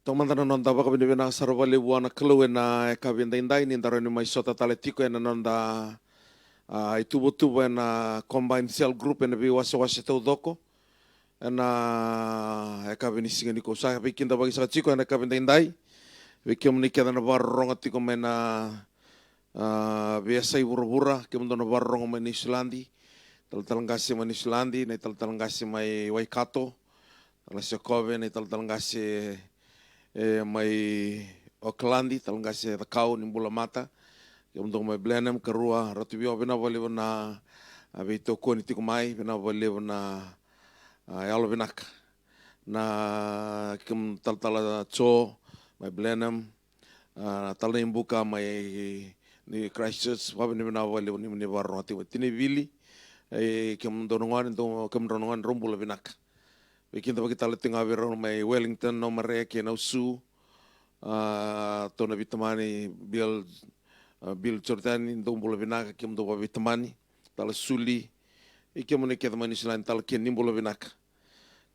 Tomantana non dava kabini bina sarvali buana kelu na kabinda indai ni ndaro ni mai sota taletiko na nonda itubo na combined cell group na bi wasa tau doko na kabini singani ko sa bikinda bagi sa chiko na kabinda indai bikim ni kada na barronga tiko mena biasa ibura-bura kemudian na barronga mena Islandi talangasi mena Islandi na talangasi mai Waikato talasio kove na talangasi mai Aucklandi talangasi takau ni bula mata kemudian mai Blenheim kerua ratu bio bina bali na abito ko ni tiko mai bina bali na yalo binak na kem tal cho mai Blenheim tal imbuka mai ni Christchurch wabi ni bina bali ni barro ati tini vili kem donongan kem donongan rombula binak Bikinta bagi tala tinga vero mai Wellington no mare ke na su tona vitamani Bill Jordan do bola vinaka kem do vitamani tala suli kem ne ke tamani selain tala ke nim bola vinaka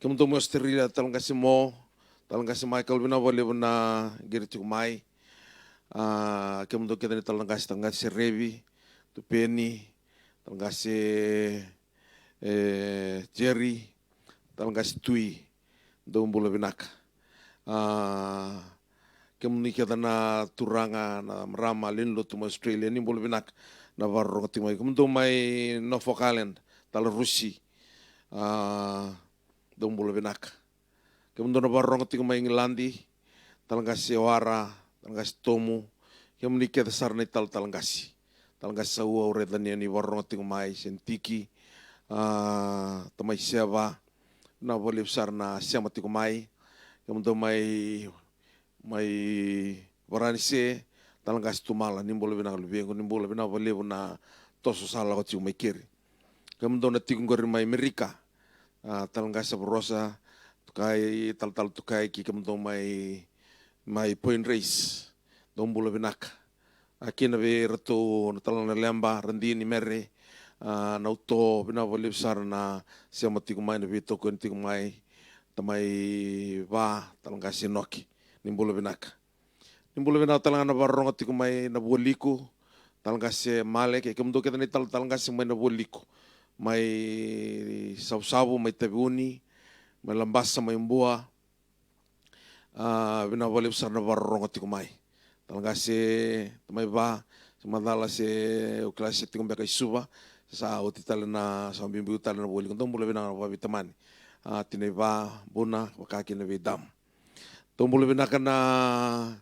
kem do mosterila tala ngasi mo tala ngasi Michael bina bole bina gerti mai kem do ke tala ngasi Revi tu Penny tala ngasi Jerry talangasi tui do bola binaka kemuni kita na turanga na rama linlo tu Australia ni bola binaka na varro timai kemundo mai Norfolk Island tal Rusi do bola binaka kemundo na varro timai Ngilandi talangasi Wara talangasi Tomu kemuni kita sarna talangasi saua uredania ni varro timai Sentiki tamai Seva na boleh besar na siapa tiku mai kemudian mai Varanasi talangkas tumala ni boleh bina lebih ni boleh bina boleh na toso salah kau cium mai kiri kemudian na tiku gori mai Amerika talangkas sabrosa tukai tal tukai ki kemudian mai Point Race dom boleh binak aki na be retu talang na lemba rendini mere na uto bina boleh besar na siapa tiku mai na bito ko tiku mai tamai ba talangkas noki ni boleh binak talang na barong tiku mai na boliku talangkas male ke kemudian kita ni talangkas mai na boliku mai sabu mai tabuni mai lambasa mai mbua bina boleh besar na barong tiku mai talangkas tamai ba semadala se uklas tiku mai suba sa uti tala na sa bimbi utala na boli kung boleh bina na vitamani tineva buna wakaki na vidam boleh bina kana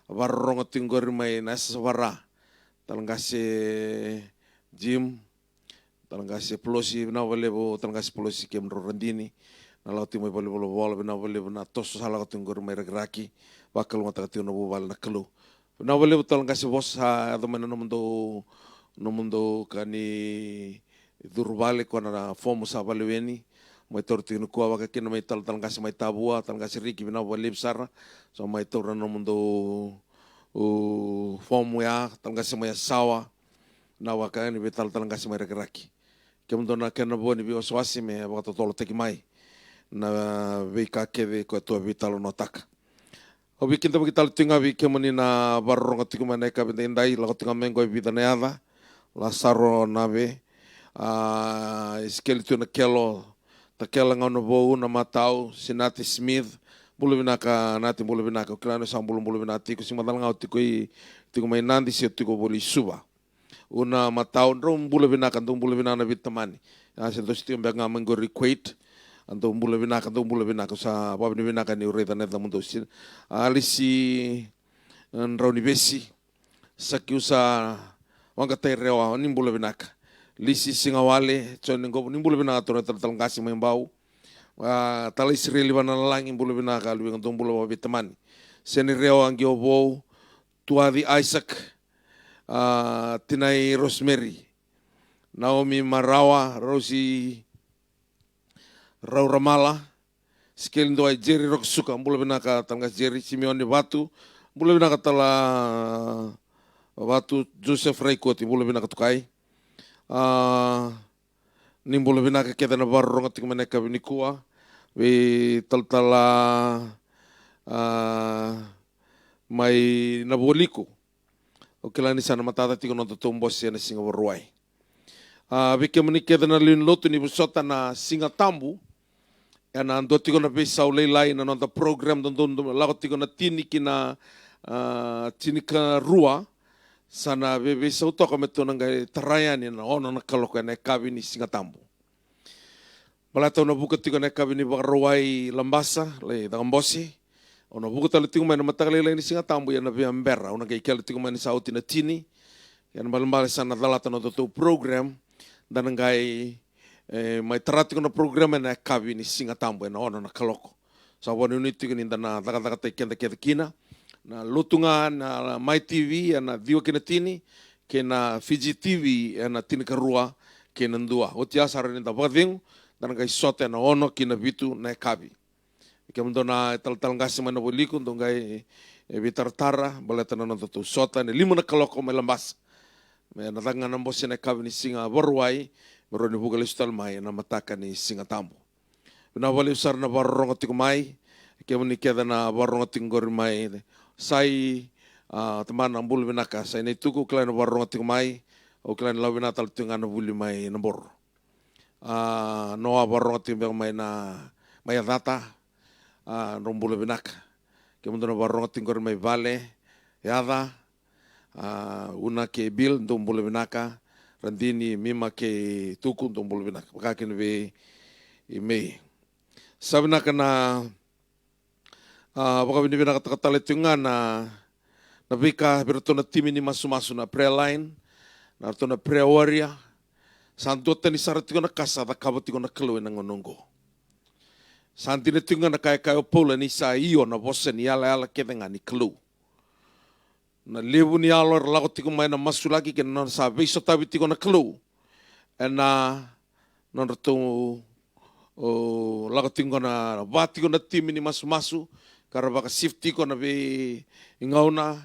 varong tinggor mai nasa wara talangasi Jim talangasi Pelosi bina boleh talangasi Pelosi kem rondini na lauti mai boleh bola bina boleh bina tos salah tinggor mai raki bakal mata tiu na bubal na kelu bina boleh talangasi bos atau mana no mundo kani durbale kona fomo sa balweni mai torti no kuwa ka kina mai talangasi mai tabua talangasi riki bina boleh besar so mai torna no mundo fomo ya talangasi mai sawa na waka ni betal talangasi mai raki kemundo na kena boni bi waswasi me wakto tolo teki mai na vika keve ko to vital no taka Obi kinta bagi tal tinga bi kemani na barro ngati kuma na ka bendai la tinga mengo bi daneava la saro nave skeleton kelo takela ngano bo na matau sinati Smith bulu binaka nati bulu binaka klano sambulu bulu binati ko simadal ngau tiko mai nandi si tiko boli suba una matau rom bulu binaka ndum bulu binana vitamani se dos tio benga mengo requate anto bulu binaka sa babi binaka ni ureta neta mundo sin alisi nrauni besi sakiusa wanga tai rewa ni bulu binaka lisi singawale chon ngo ni bulu binaka to talangasi mai bau tala Israeli wana langi bulu binaka lu ngom bulu vitamani seni rewa angi obo tuadi Isaac tinai Rosemary Naomi Marawa Rosi Rauramala sekali doa Jerry Roksuka bulu binaka talangkas Jerry Simeon Batu bulu binaka tala Batu Joseph Raikoti bulu binaka tukai ni bulu binaka kita na barong ating maneka binikua we taltala mai na boliko o ke lani sana matata tiko no tatou mbosi na singa waruai. Vike manike na lin lotu ni busota na singa tambu na ando tiko na pesa o leilai na nonta program don lago tiko na tiniki na tinika rua sana bebe sa utoka me tona ngai tarayani na ono na kaloko na kavi ni singa tambu. Malata na buka tiko na kavi ni waruai lambasa le dagambosi. Ona buku tala tingu mai na matakalele ni singa tambu ya na via mbera. Ona kai kele tingu mai ni sauti na tini. Ya na malambale sana dalata na toto program. Dan ngai mai taratiko na program na kavi ni singa tambu ya na ona na kaloko. Sa wani unitiku ni dana daga kenda kina. Na lutunga na Mai TV ya na diwa kina tini. Ke na Fiji TV ya na tini karua ke na ndua. Oti asara ni da wakadingu. Dan ngai sote na ono kina vitu na kavi. Ike mundo na tal ngasi mana boliko ndo ngai bitartara baleta na nto sota ne lima na kaloko me lambas me na tanga na mbosi na kavi ni singa waruai mero ni buka listal mai na mataka ni singa tambo na wale usar na waronga tiko mai ike muni keda na waronga tingor mai sai teman na bulu binaka sai ne tuku klan waronga tiko mai o klan lawina tal tinga na bulu mai na bor no waronga tiko mai na mai data rombula binaka ke mundo na waronga tingor mai vale yada una ke bil rombula binaka randini mima ke tuku rombula binaka baka ke ve ime sabna kana baka bini binaka takatale tunga na bika bertona timi ni masu na prayer line na tona prayer warrior santota ni saratiko na kasa da kabotiko na kelo na ngonongo. Santi na tunga na kaya pola ni sa iyo na bosa ni ala kedenga ni kelu. Na lebu ni ala lago tiko mai na masu lagi ke na sa beiso tabi tiko na kelu. E na rato lago tiko na batiko na timi ni masu kara baka shift tiko na be ingauna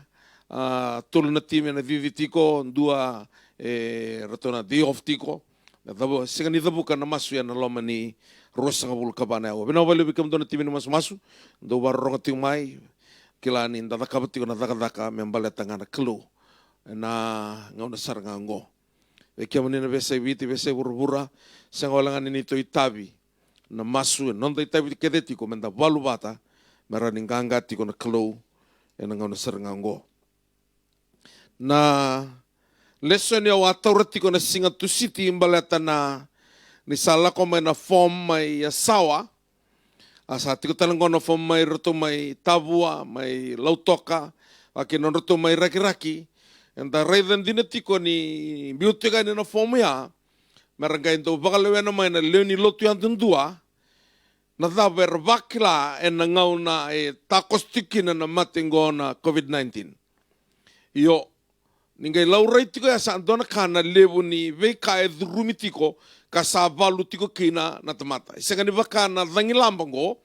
tolu na timi na vivi tiko ndua rato na day off tiko. Na dabo singa ni dabo ka na masu ya na loma ni rosa kabul kabana o bina wale bikam dona timi masu do waronga ting mai kilani ndada kabati na daka membale tangana kelu na ngauna saranga ngo e kiamani na bese viti bese burbura sangolanga ni to itabi na masu non da itabi kedeti ko menda walu bata merani nganga tiko na kelu na ngauna saranga ngo na lesson ya watorati ko na singa tu city imbaleta na ni sala ko mai na form mai sawa asa tiko talangono form mai roto mai tabua mai lautoka aki non roto mai raki enda raiden dinetiko ni biutega ni na form ya meranga indo bakalewe na mai na leoni lotu yang tundua na daber bakla en ngauna takostiki na matingo na COVID-19 yo ningai laurai tiko ya sandona kana lebu ni veka rumitiko kasavalu tiko kina na tamata. Isanga ni baka na dangi lambango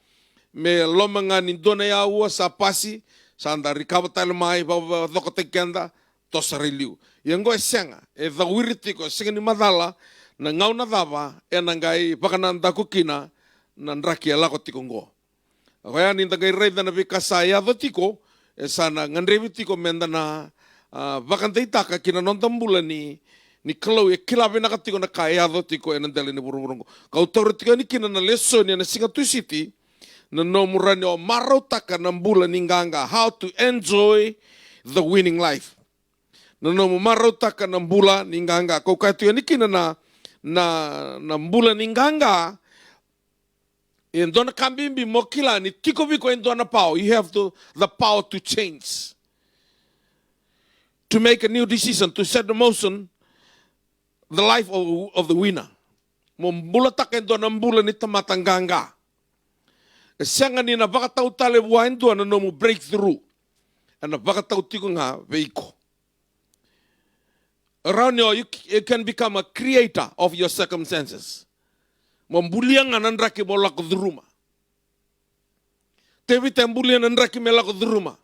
me lomanga ni dona ya ua sa pasi sa anda rikaba tala mai baba doko tekenda tosariliu. Yango isanga da wiritiko isanga ni madala na ngau na dava ngai baka na ndako kina na nraki alako tiko ngo. Kaya ni ndangai reida na bika sa ya tiko sana ngandrevi tiko menda na baka ndeitaka kina nontambula ni kalau kilabe na katiko na kaya do tiko enandele ni burung kau tahu tiko ni kina na lesson ni na singa tu city na nomurani o marotaka na mbula ninganga how to enjoy the winning life na nomu marotaka na mbula ninganga kau kaya ni kina na mbula ninganga endona kambimbi mokila ni tiko biko endona power you have the power to change to make a new decision to set the motion the life of the winner. Membula taken do na mbula ni tamatanganga. Sianga ni na baka tau tale buhain do na no breakthrough. Na baka tau tiko nga veiko. Around you can become a creator of your circumstances. Membuliang anandraki bola kudruma. Tevi tembuliang anandraki mela kudruma.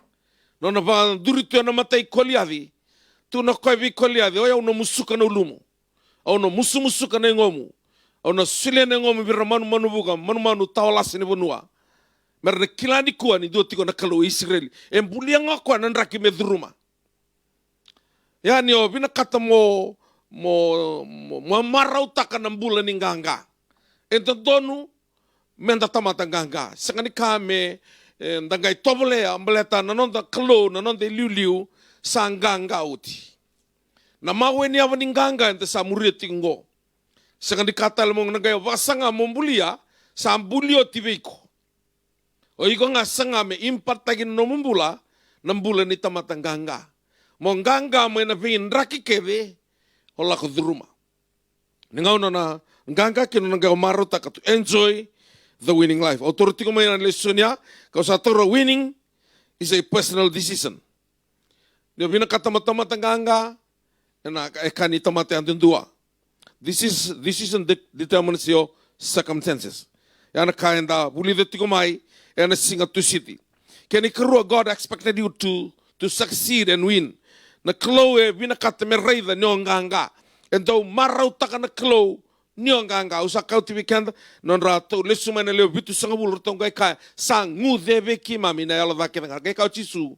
No na baka duritu na matai koliadi. Tu na koi vi koliadi oya una musuka na ulumu. Au no musu ka na ngomu. Au no sile na ngomu bira manu buka manu tawalasi ni bunua. Merna kilani kuan ni dua tiko na kalau Israel. Buliang ako nan raki medruma. Yani o bina kata mo marau taka ng bulan ng ganga. Ento donu menda tamata ganga. Sangani kame dangay tobole ambaleta nanonda kalau nanonda liu sang ganga uti. Na mawe ni awan ng ganga ente sa murid tinggo. Sangani kata lemong nagay wasanga mombulia sa ambulio tibiko. O iko nga sanga me impat tagin no mumbula ng bulan ni tamata ganga. Mongganga mo na pingin raki keve hola ko druma. Ningaw na nganga kino nanggaw maruta ka to enjoy the winning life. Authority ko may na lesson niya, kasi atoro winning is a personal decision. Niyo binakatamat-tamat ang nganga, na ekani tamate ang dua. Decision determines your circumstances. Yan kain da bulideti ko may yan singa to city. Kani karua God expected you to succeed and win. Na klow binakata me reida niyo nganga. Então marau taka na klow niyo nganga. Usa kau tibikanda non rato lesuma na leo bitu sanga bulu tong kai sang ngu debe ki mami na yalo dake nga kai kau chisu.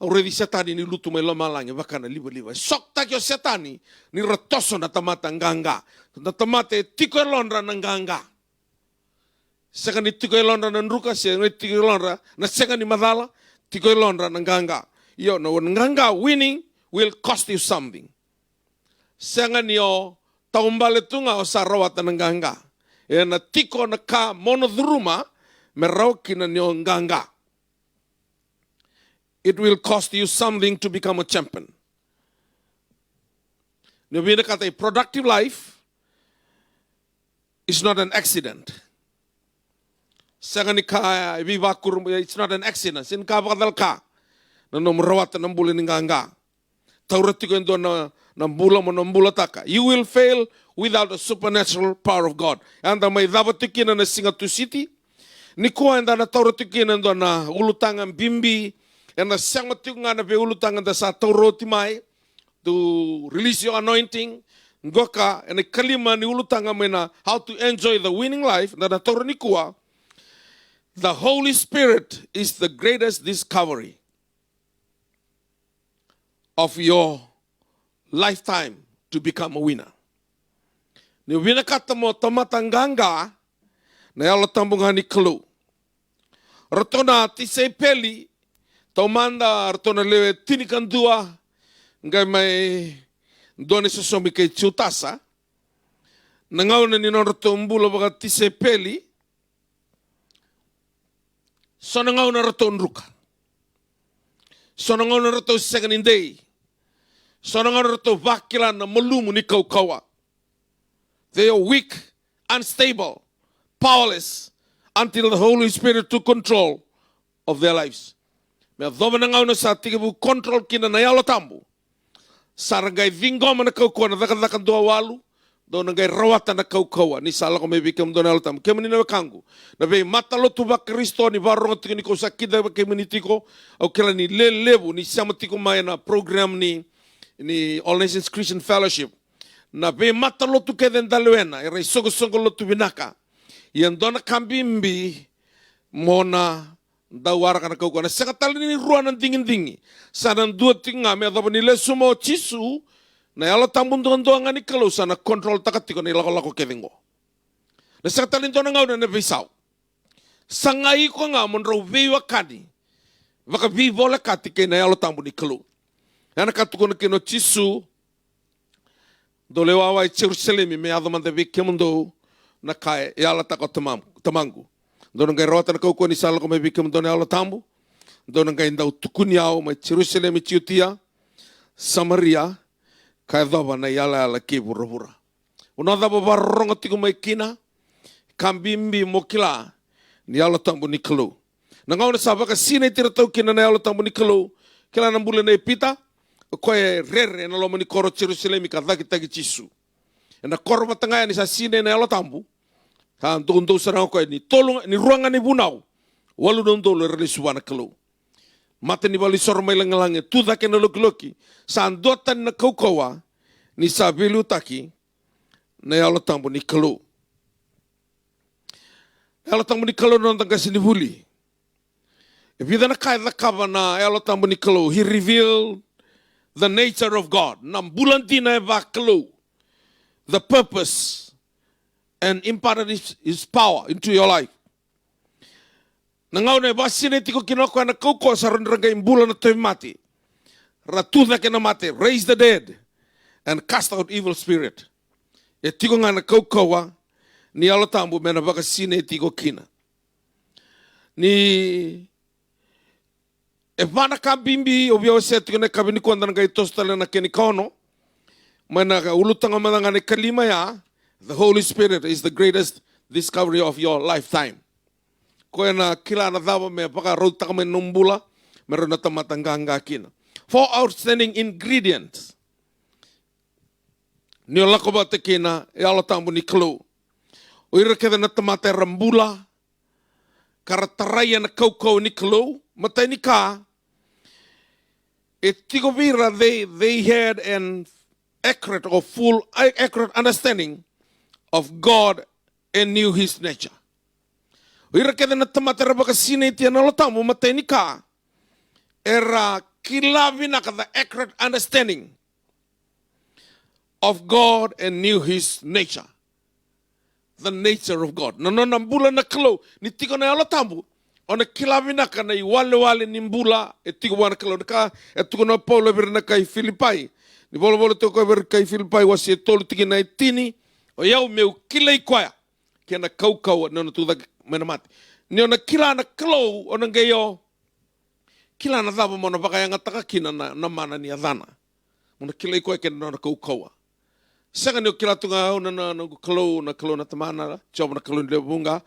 Already setani ni lutu mai lama lange bakana liba. Sok tak yo setani ni retoso na tamata nganga. Na tamate tiko lonra na nganga. Saka ni tiko lonra na nruka siya ni tiko lonra na saka ni madala tiko lonra na nganga. Yo no nganga winning will cost you something. Sanga niyo taumbale tunga o sarawata ng nganga. E na tiko na ka monodruma meraw kina niyo nganga. It will cost you something to become a champion. Niyo binakata a productive life is not an accident. Sanga ni ka ibibakur it's not an accident. Sin ka bakadal ka. Na nomrawata ng bula ng nganga. Taurati ko ito na nambula mo nambula taka. You will fail without the supernatural power of God. Anda may dabatikin na singa to city. Nikuha anda na tauratikin ando na ulutangan bimbi. And na siyang matik nga na ulutangan da sa tauroti may to release your anointing. Ngoka and kalima ni ulutangan may na how to enjoy the winning life. Na tauro nikuha. The Holy Spirit is the greatest discovery of your lifetime to become a winner. Ni wina kata mo tamatanganga na yalo tambungan ni klu. Ratona tisay peli taumanda ratona lewe tinikan dua ngay may doon sa somi kay chutasa. Nangaw na ninon ratombula baga tisay peli. So nangaw na raton ruka. So nangaw na raton second in day. So nangaw na raton vakilan na malumu ni kaukawa. They are weak, unstable, powerless until the Holy Spirit took control of their lives. May doba nangaw na sa tigibu control kina na yalo tambu. Sarangay vingoma na kaukawa na dakadakan dua walu. Doon nangay rawatan na kaukawa ni sala ko may bikam doon alatam kemani na kangu na be matalo tu ba Kristo ni barong tingin ko sakit ba kemani tiko o kila ni lelebu ni samati ko may na program ni All Nations Christian Fellowship na be matalo tu keden dalwena ere sogo lo tu binaka yan doon na kambimbi mona dawara kana kaukawa na sakatali ni ruan ng dingin sanan dua tinga me adaba nile sumo chisu na yalo tambun doang ni kalau sana kontrol takati ko ni lako kevingo. Na sa talin doon nga na bisaw. Sangai ko nga monro viwa kani. Baka vivo la kati kay na yalo tambun ni kalau. Yana katuko na kino chisu. Dolewawa i Jerusalem me adaman de bikemundo na kay yala tako tamangu. Doon nga rota na ko ni sala ko may bikemundo na yalo tambu. Doon nga indaw tukunyaw may Jerusalem i Chiutia, Samaria. Kaya daba na yala ala kibura-bura. Una daba barong ati kumay kina, kambimbi mo kila, ni yala tambo ni kalo. Nangaw na saba ka sinay tirataw kina na yala tambo ni kalo, kila nang bula na ipita, koe rere na lomo ni koro Jerusalem ka dagi chisu. Na koro matangaya ni sa sinay na yala tambo, doon sarang koe ni tolong ni ruangan ni bunaw, walu doon dolo relisuwa na kalo. Mata ni bali sormay langalange, tuda ke na loki-loki, sa andotan na kaukawa, ni sabilu taki, na yalo tambo ni kalo. Ela tamu ni kalau nang tangka sinivuli. If you dana kai the kava na ela tamu ni kalau, he revealed the nature of God. Nam bulantina eva kalau, the purpose, and imparted his power into your life. Nangau ne basine tiko kinoko na kauko sa randraga imbula na toy mati. Ratudha kena mate, raise the dead, and cast out evil spirit. E tiko nga na kaukoa, ni alotambu mena baka sine tiko kina. Ni e vana ka bimbi o vio se tiko ne kabini kuanda nga itostale na keni kono, mena ka ulutanga madanga ne kalima ya, the Holy Spirit is the greatest discovery of your lifetime. Koe na kila na dhawa me paka rautaka me numbula, mero na tamatanga kina. 4 outstanding ingredients. Ni o lako ba te kina e alotambu ni kalau. O ira keda na tamate rambula, karataraya na kaukau ni kalau, matai ni ka, e tiko vira they had an accurate or full accurate understanding of God and knew his nature. O ira keda na tamate rabaka sine tia na alotambu, matai ni ka, era kilavina ka the accurate understanding of God and knew his nature. The nature of God. No nambula na kalau ni tiko na alotambu. Ona kilavina ka na iwale nimbula e tiko wana kalau ka e tiko na Paulo vir na kai Filipai. Ni bolo toko vir kai Filipai wasi e tolu tiki na itini o yau meu kila ikoya kia na kaukau na tuda mena mati. Ni ona kila na kalau ona ngeyo kila na dhaba mona baka yanga taka kina na mana ni adhana. Mona kila ikoya kia na kaukaua. Sanga ni kila tunga na kalau na tamana, coba na kalau ni lebunga,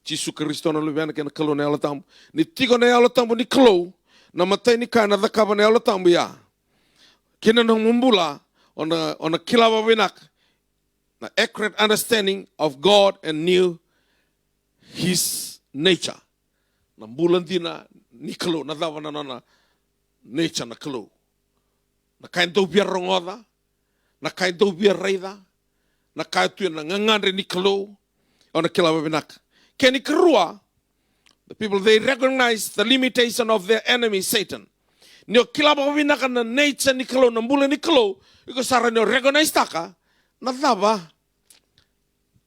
Yesu Kristo na lubiana kia na kalau na alatambu. Ni tiko na alatambu ni kalau, na matai ni kai na dhakaba na alatambu ya. Kina na mumbula, ona kila wawinak, na accurate understanding of God and knew his nature. Na mbulandina ni kalau, na dhawa na nature na kalau. Na kai ndau bia rongoda, na kai ndau bia reida, na kai tuya na ngangandre ni kalau, ona kila wawinak. Keni kerua, the people, they recognize the limitation of their enemy, Satan. Nio kila wawinak na nature ni kalau, na mbula ni kalau, iko sara nio recognize taka, na dhawa,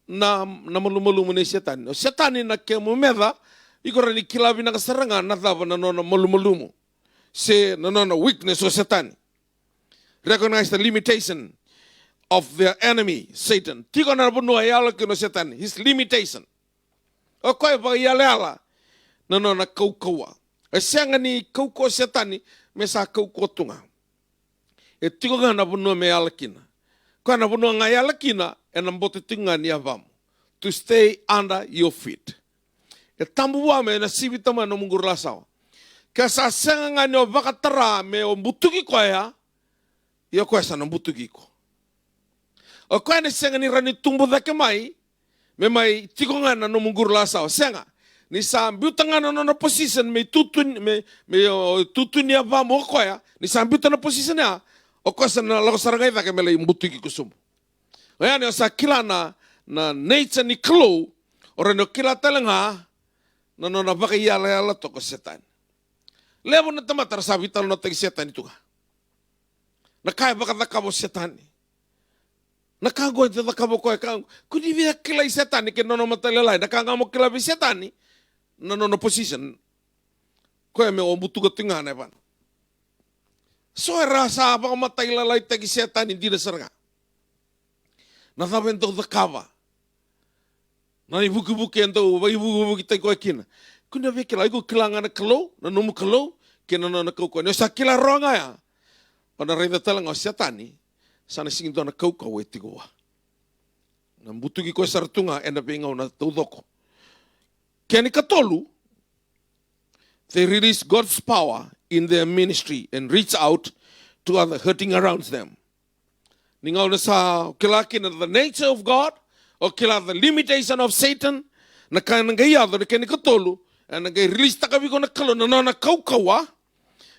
na malu-malu ni setan. Setan na ke mumeda, iko rani kila wawinak saranga, na dhawa na malu-malu. Se na weakness o setan. Recognize the limitation of their enemy, Satan. Tiko na bunua yala kino setan, his limitation. O koe pa yala na kaukaua. E senga ni kaukau setani, me sa kaukau tunga. E tiko na bunua me yala kina. Koe na bunua nga yala kina, e na mbote tunga ni avamu. To stay under your feet. E tambu wame na sivitama na mungur lasao. Ka sa senga nga ni o vakatara me o mbutuki koe ya, iyo koe sa na mbutuki ko. O koe na senga ni rani tumbu dhake mai, me mai tiko nga na no mungur lasao. Senga, ni sa ambiuta nga na position me tutun ya vamu o koe ya, ni sa ambiuta na position ya, o koe sa na lako sarangai dhake me lai mbutuki ko sumu. O yani o sa kila na nature ni kalau, o rani o kila talenga, na baka yala toko setan. Levo na tamatar sa vital no tegi setan itu ka. Na kaya baka dhakabo setan ni. Nakagoy te dhakabo koe ka. Kuni via kilai setan ni ke nono matalalai. Nakangamo kilai setan ni. No position. Koe me o mutuga tinga na ban. So e rasa baka matailalai tegi setan ni dida sarga. Na thabento dhakaba. Na ibuki ento ibuki te koe kina. Kuna via kilai ko kilanga na kalau. Na nomu kalau. Kena na kaukau. Nyo sa kila ronga ya. O na reida talanga o setan ni. Sana singinto na kaukau e tigoa. Na mbutuki koe saratunga e na pingau na taudoko. Keni katolu, they release God's power in their ministry and reach out to other hurting around them. Ningau na sa kilaki na the nature of God, o kila the limitation of Satan, na kaya nangai ado na keni katolu, e nangai release takabiko na kalo na kaukaua,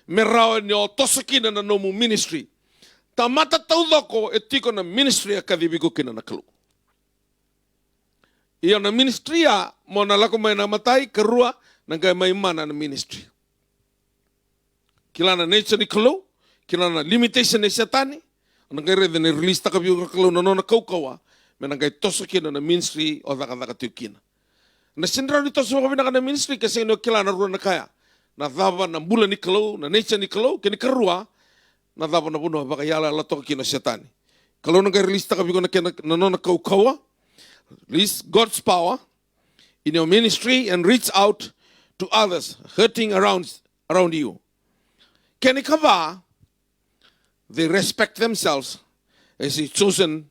me rao ni o tosakina na nomu ministry. Ta mata taudoko e tiko na ministry a kadibiko kina na kalu. Iyo na ministry ya mo na lako may namatay karua nang kay may mana na ministry. Kila na nature ni kalo, kila na limitation ni satani, nang kay rin na release ta kabiyo kalo na na kaukawa, may nang kay tosokin na ministry o daka tukin. Na sindra nito sa mga na ministry kasi ino kila na ruan na kaya. Na dhaba na bula ni kalo, na nature ni kalo, kini karua, na dhaba na buno baka yala lato kino satani. Kalau nang kay release ta kabiyo na kaukawa, release God's power in your ministry and reach out to others hurting around you. Kenikava, they respect themselves as a chosen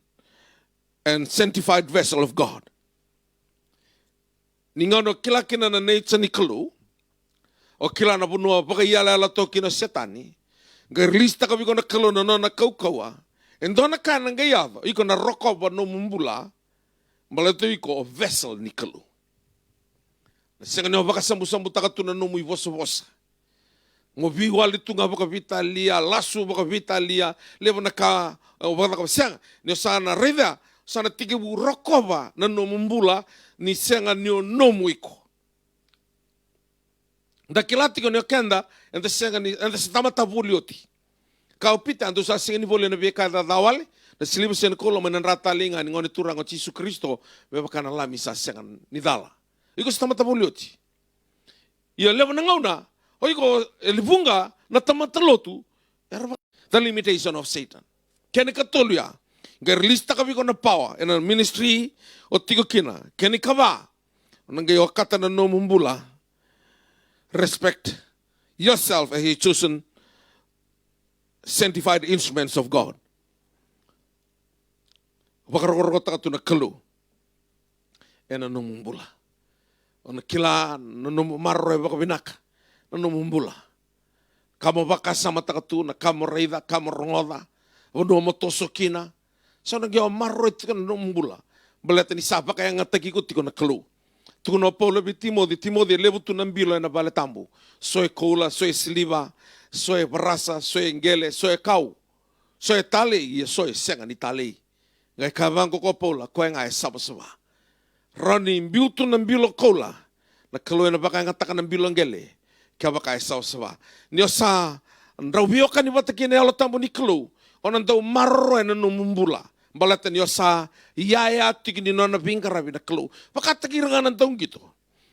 and sanctified vessel of God. Ningono kila kina na nature ni kalu, o kila na bunua baka yala to kino setani, ga release ta kabiyo na kalu na kaukawa, and doon na ka nang gayado, iko na roko ba no mumbula, malato iko o vessel ni kalu. Senga nyo baka sambu-sambu takatu na numuy vosa-vosa. Ngo biwali tu nga baka vitalia, lasu baka vitalia, lewa na ka, baka senga, nyo sana rida, sana tigibu rokoba na numumbula, ni senga nyo nomu iko. Dakilati ko nyo kenda, enda senga ni, enda sitama tabulioti. Kau pita, ando sa senga ni vole na vika da dawali, na silibu sen kolo menenrata linga ni ngone turang o Yesu Kristo beba kana lami sa sengan ni dala. Iko sa tamata bulioti. Ia lewa na ngauna, o iko elibunga na tamata lotu, the limitation of Satan. Kene katoluya, ga release ta kabiko na power in a ministry o tigo kina. Kene kaba, nangay wakata na no mumbula, respect yourself as a chosen sanctified instruments of God. Wakarokoro takatu na kalu. Ena numumbula. Ona kila marro baka binaka. Numumbula. Kamo baka sama takatu na kamo reida, kamo rongoda. Ono motosokina. Sa nagyaw marro ito na numumbula. Baleta ni sapa kaya nga tagiko tiko na kalu. Tuko na Paulo bi Timothy levo tu nambilo na baletambu. Soe koula, soe siliva, soe brasa, soe ngele, soe kau. Soe tale, ia soe senga ni tale. Ngai kavango ko Paula, koe ngai saba-saba. Rani mbiutu na mbilo kola, na kaloe na baka ngatakan na mbilo ngele, kia baka saba-saba. Nio sa, nraubioka ni wataki na alo tambo ni kalo, onan tau marro na numumbula. Balata nio sa, yaya tiki ni nona bingkarabi na kalo. Baka takirangan ng taong gito.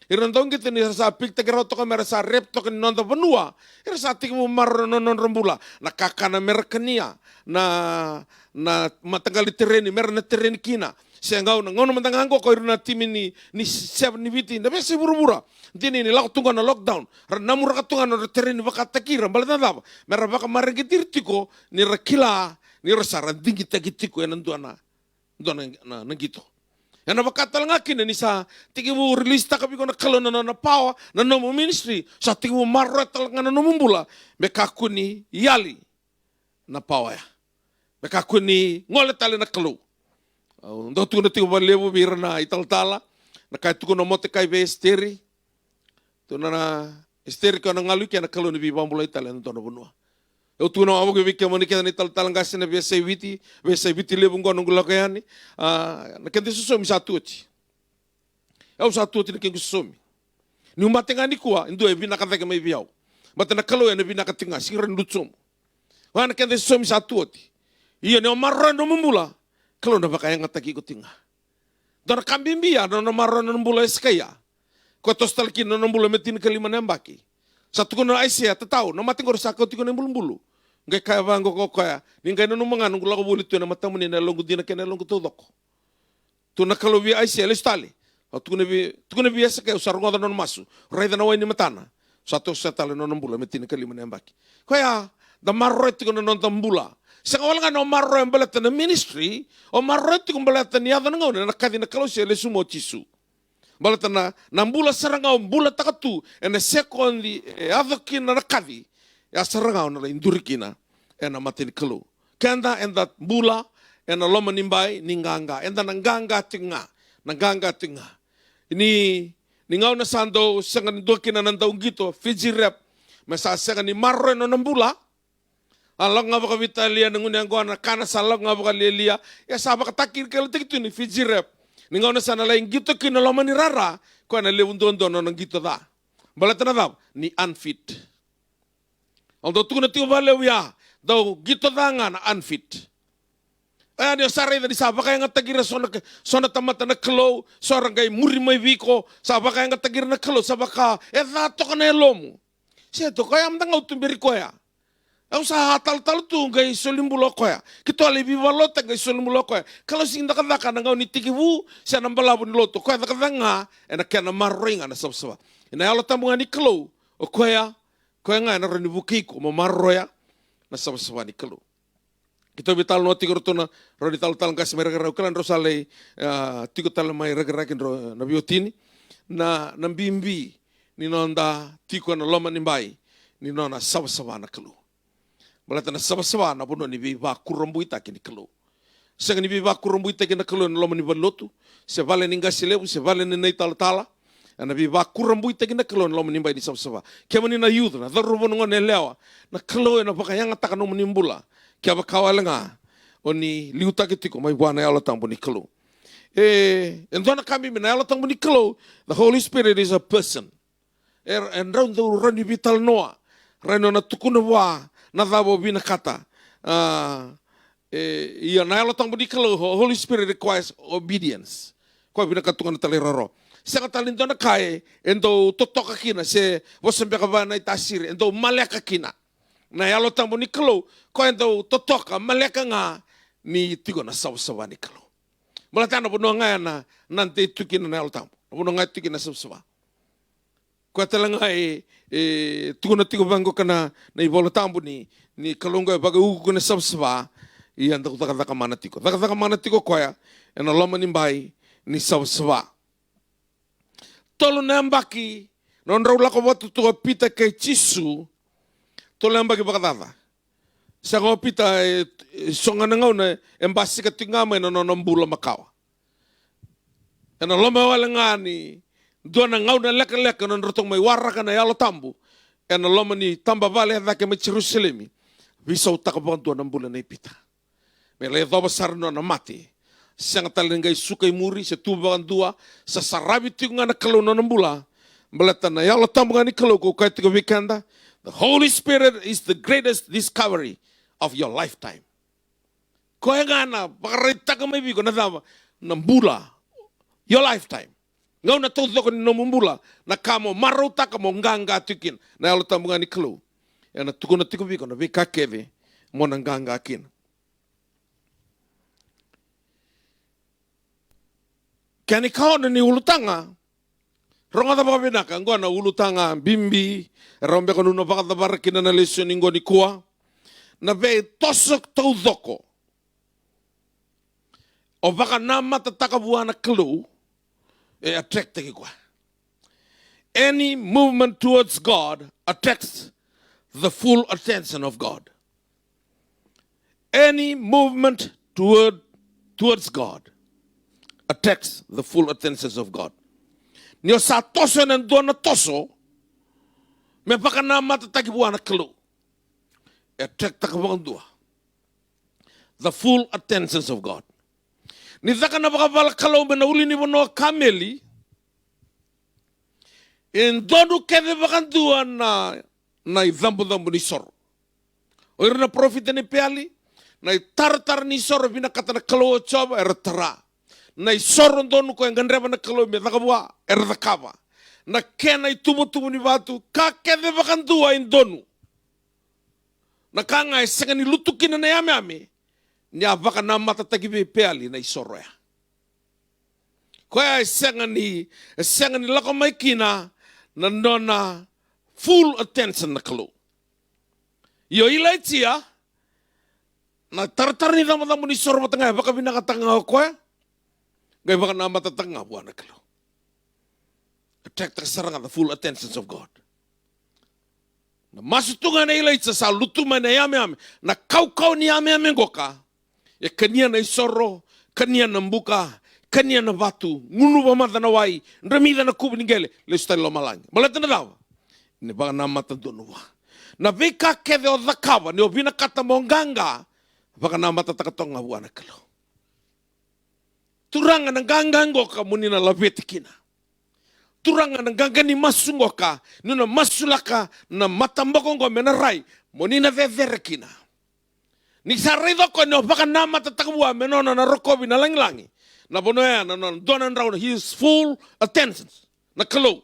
Iran taong gito ni sa pikta kira to kamera sa rep to kan nonta benua. Ira sa tiki mo marro non rambula. Nakakana merakania na matagal terreni merna terreni kina. Siya ngaw na ngono mantangan ko irna timi ni 70 na besi buru-bura. Dini ni tunga na lockdown. Namura katunga na terreni baka takira balata daba. Mera baka maregitirtiko ni rakila ni rasa randingi tagitiko yan na gito. Yan na bakatal nga kina ni sa tiki mo release ta kabi ko na kalo na power na no ministry sa tiki mo marretal nga na numumbula mekaku ni yali na power ya. Mekaku ni ngolet tali na kalo. Ndo tu na tiki mo levo bira na ital-tala na kahit tuko na mote kay be esteri. Tu na esteri ko na ngalu kaya na kalo ni bibambula itali na doon na bunua. Eu tu não amo que vi que a Mônica nem tal ngasi na vese viti levo ngono ngulakayani na kende susomi satuti eu satuti na kengu susomi ni umatenga ni kuwa ndo e vina katake mai viau bata na kalo ene vina katinga sira ndutsom wana kende susomi satuti iyo ne marro no mumbula kalo na bakaya ngataki ko tinga dan kambimbia no marro no mumbula eskaya ko tostalki no mumbula metin kalima nembaki satu kono Aisyah tatau no mating ko sa ko tiko nembulu ngai kaya vango ko kaya ningai no mangano ko lako bulit na matamu ni na longo dina kena longo todok tu na kalobi Aisyah lestali tu ne bi esa kaya usar ngoda non masu raida na wani matana satu setale no mbula metin kalima nembaki kaya da marro tiko no tambula sa wala nga no marro embalata na ministry o marro tiko embalata ni ada ngone na kadina kalosi le sumo tisu balata na nambula sarangau mbula takatu ene sekondi adokina na kadi ya sarangau na indurikina ena matini kalu kenda enda bula ena loma nimbai ninganga enda nanganga tinga ini ningau na sando sangan dokina nandau gito Fiji rep masa sangan ni marro no nambula along nga baka vitalia nangunya ngwana kana salong nga baka lelia ya sabaka takir kalu tikitu ni Fiji rep Ningaw na sana laing gito kinalaman ni rara, ko na lewundondo ng gito da. Balatan na daw, ni unfit. Although tu na tiyo balew ya, daw gito da nga na unfit. Ayan yung saray na di saba kaya nga tagira so na tamata na kalo, so arangay muri may wiko, saba kaya nga tagira na kalo, saba ka, dato ka na yelo mo. Siya to, kaya amdang utumbiri ko ya. Ang sa hatal-tal tu ngay solimbulo ko ya. Kito alibi balota ngay solimbulo ko ya. Kalau sing nakadaka na ngaw ni tikiwu, siya nang balabon loto. Kaya nakadanga, kaya na maroy nga na sabsaba. Inayalata mo nga ni kalo, o kaya nga na rin bukiko, mamaroya, na sabsaba ni kalo. Kita bital no tigo to na ro tal kas mereka kan rosale tigo tal mai regerakin ro na biotini na bimbi ni nonda tigo na loma nimbai ni nona sawa na kelu. Balata na sawa na puno ni biba kurumbuita kini kelu. Sanga ni biba kurumbuita kini kelu na loma ni balotu se vale ninga silebu se vale ni nei tal tala na biba kurumbuita kini kelu na loma nimbai ni sawa. Kemani na youth na darubo ngone lewa na kelu na pakayanga takano menimbula. Kia wakawala nga, o ni liuta kitiko, may buwan na yala tambo ni kalo. Entona kami na yala tambo ni kalo, the Holy Spirit is a person. And round the rani vital noa, rano na tukuna wa, na dhabo binakata. Na yala tambo ni kalo, Holy Spirit requires obedience. Kwa binakatukan na taliraro. Sa katalindon na kaya, endo totoka kina, se wasambi ka na itasiri, endo maleka kina. Na yalo tambo ni kalo, ko endo totoka maleka nga ni tigo na sawa ni kalo. Malatana puno nga na nante tukin na yalo tambo. Puno nga tukin na sawa. Ko talaga tigo na tigo bango kana na ibolo tambo ni kalonga baga ugu na sawa. Iyan da taka mana tigo. Taka mana tigo ko ya ena loma ni bai ni sawa. Tolo na mbaki non raula ko watu to pita kay chisu. Tolang bagi bakatata. Sa ko pita songa na ngaw na embasi ka tingama na nonambula makawa. Ena loma wala nga ni doon na ngaw na leka-leka na rotong may waraka na yalo tambo. Ena loma ni tamba vale hata may Jerusalemi. Bisa utaka pa doon ng bulan na ipita. May leto basar no na mati. Siyang talingay sukay muri sa tuba ang dua sa sarabit yung nga nakalaw na ng bula. Balatan na yalo tambo nga ni kalaw ko kahit ka weekenda. The Holy Spirit is the greatest discovery of your lifetime. Kaya nga na, pakarita ka may bigo na dama, ng bula, your lifetime. Ngaw na todo ko ni namumula, na kamo marauta ka mo nganga atikin, na yalo tamo nga ni klo. Yan na tuko na tiko bigo, na vika keve, mo nang nganga akin. Kaya ni kao na ni ulutanga, ronga ta babinaka, ngwa na ulutanga bimbi, rombe kono no baka tabar kina na lesyon ingo ni kuwa, na be tosok tau doko. O baka nama tatakabuha na klo, attract ki kwa. Any movement towards God attracts the full attention of God. Any movement towards God attracts the full attention of God. Niyo sa toso ng doon na toso, may baka na matatakibuhan na kalo. Attract takabang dua. The full attentions of God. Nita ka na baka bala kalo, uli ni mo no kameli, in doon kede baka dua na idambo-dambo ni soro. O na profit ni piali, na tar ni soro, binakata na kalo o choba, tara. Na isoron doon ko yung gandreba na kalo, may takabuha, takaba. Na kena itumo-tumo ni batu, kakede bakan dua in donu. Na kangay, sanga nilutukin na yami-yami, niya baka na matatagibi peali na isoro ya. Kaya sanga ni lako may kina, nandun na full attention na kalo. Yo ilay siya, na tartar ni damo-damo ni soro matangay, baka binakatanga ko ya, gaya baka na matatanga buwan na kalo. Attract ka the full attentions of God. Na masutungan na ilay sa lutuman na yami-yami, na kau-kau ni yami-yami ko ka, kanya na isoro, kanya na mbuka, kanya na batu, ngunu ba matanaway, ramida na kubinigele, listay lomalang. Malata na daw, ni baka na matadunuwa. Na bika kede o dhakawa, ni o binakata mo nganga, baka na matatakatong nga buwan na kalo. Turanga ng gangango ka muni na labetikina. Turanga ng gangani masungo ka, nuna masulaka na matambakong ko menaray, muni na veverekina. Ni sarido ko no baka na matatagwa menona na rokobi na langlangi. Na bonoya na donan raw his full attention. Na kalo.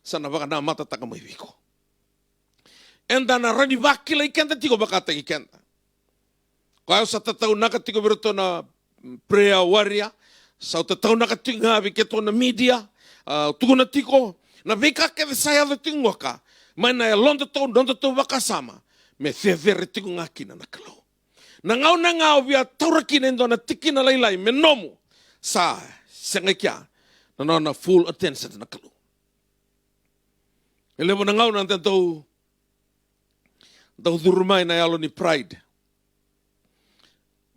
Sana baka na matatagwa ibiko. Enda na rani bakila ikenta tiko baka tagi kenta. Kaya sa tataw nakatiko birto na prayer warrior. Sa tataw nakatiko nga biketo na media. Tugo na tiko. Na bika keve saya do tingo ka. Mana ya londo to baka sama. Me fevere tiko nga kina na kalo. Nangau via tauraki nendo na tiki na lailai menomu sa sengekia na full attention na kalu. Ele mo nangau na tau durumai na yalo ni pride.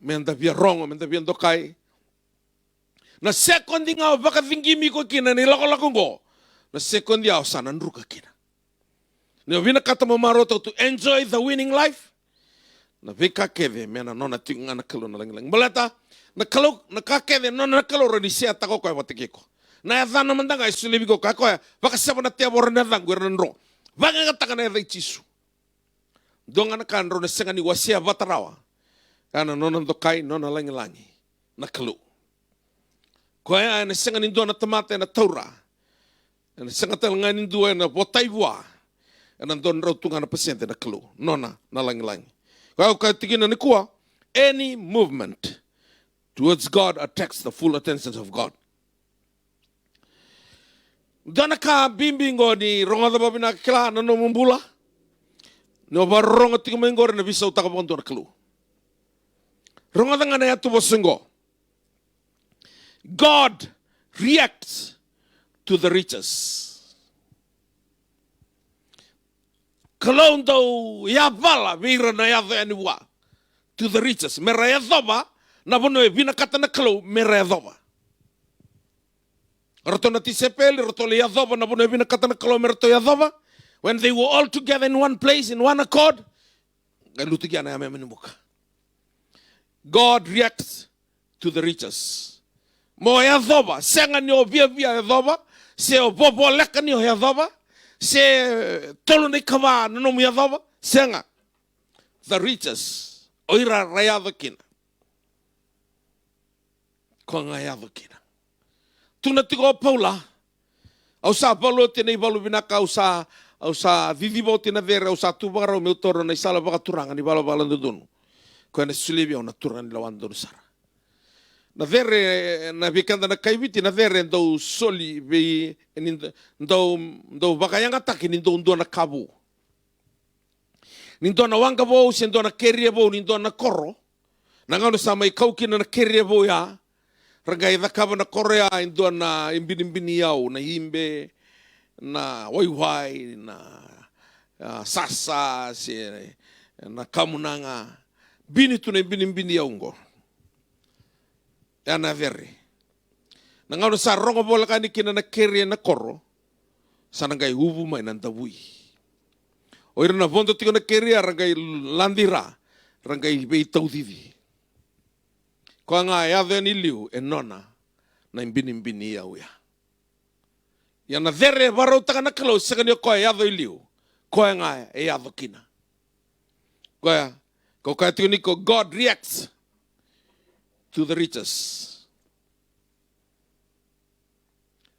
Menda via rongo, menda via dokai. Na sekondi ngau baka vingimi ko kina ni lako ngo. Na sekondi au sana nruka kina. Ni vina kata mamaroto to enjoy the winning life. Na vika keve mena nona tinga na kalo na lang. Balata na kalo na kakeve nona na kalo rani sia tako ko watikiko. Na ya na mandanga isulibi ko kako ya baka sabo na tia bor na dang gwer nro. Baka ngata kana ya chisu. Donga na kanro na senga ni wasia batarawa. Kana nona ndo kai nona langi na kalo. Ko ya na senga ni ndo na tamate na taura. Na senga talanga ni ndo na botaivwa. Na ndo nro tunga na pasyente na kalo. Nona na langi. Any movement towards God attracts the full attention of God. Dana ka bimbingo ni ronga da babina kila na no mumbula. No ba ronga tingmengor na bisa utaka ponto na klu. Ronga da ngana yatu bosengo. God reacts to the riches. Kalau untuk ya bala vira na ya anua to the riches meraya doba na bono bina kata na kalau meraya doba roto na tisepel roto ya doba na bono bina kata na kalau merto ya doba when they were all together in one place in one accord galuti gana ya memenuka. God reacts to the riches mo ya doba senga ni obia ya doba se obobo leka ni ya doba se tolo ni kawa no mu yava senga the riches oira rayado kina ko nga yavo kina tuna tiko paula au sa paulo tene balu binaka au sa vivivo tena vera au sa tubaro meu toro na sala baka turanga ni bala bala ndunu ko na sulibi au na turanga ni lawando sara na vere na vikanda na kaibiti na vere ndo soli be ndo bakayanga taki ndo na kabu ndo na wanga bo si ndo na kerie bo ndo na koro na ngano sama ikauki na kerie bo ya ragai vakaba na korea ndo na imbini yao na himbe na wai na sasa si na kamunanga bini tu na imbini yao ngo yana vere na ngano sa rongo bola kani kina na kerie na koro sana ngai hubu mai nan tabui oira na vondo tiko na kerie rangai landira rangai be taudidi ko nga ya veni liu enona na imbini ya uya yana vere varo taka na kalo sekani ko ya do liu ko nga ya do kina ko ka tiko ni ko God reacts to the riches.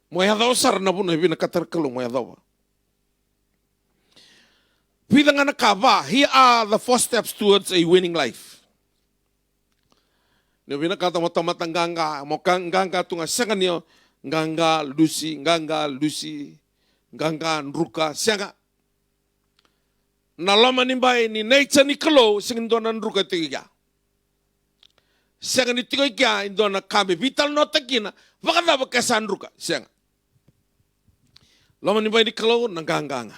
Moya daw sar na puno bina katarkalo moya daw. Pidang na kaba, here are the 4 steps towards a winning life. Ni bina kata mata ganga, mo ganga tunga senga niyo ganga lusi, ganga nruka senga. Nalama ni bay ni nature ni kalo singindo na nruka tiga. Senga ni tigo ikya indo na kami vital nota kina wakada bakasan ruka senga lama ni bai ni kalau nanganga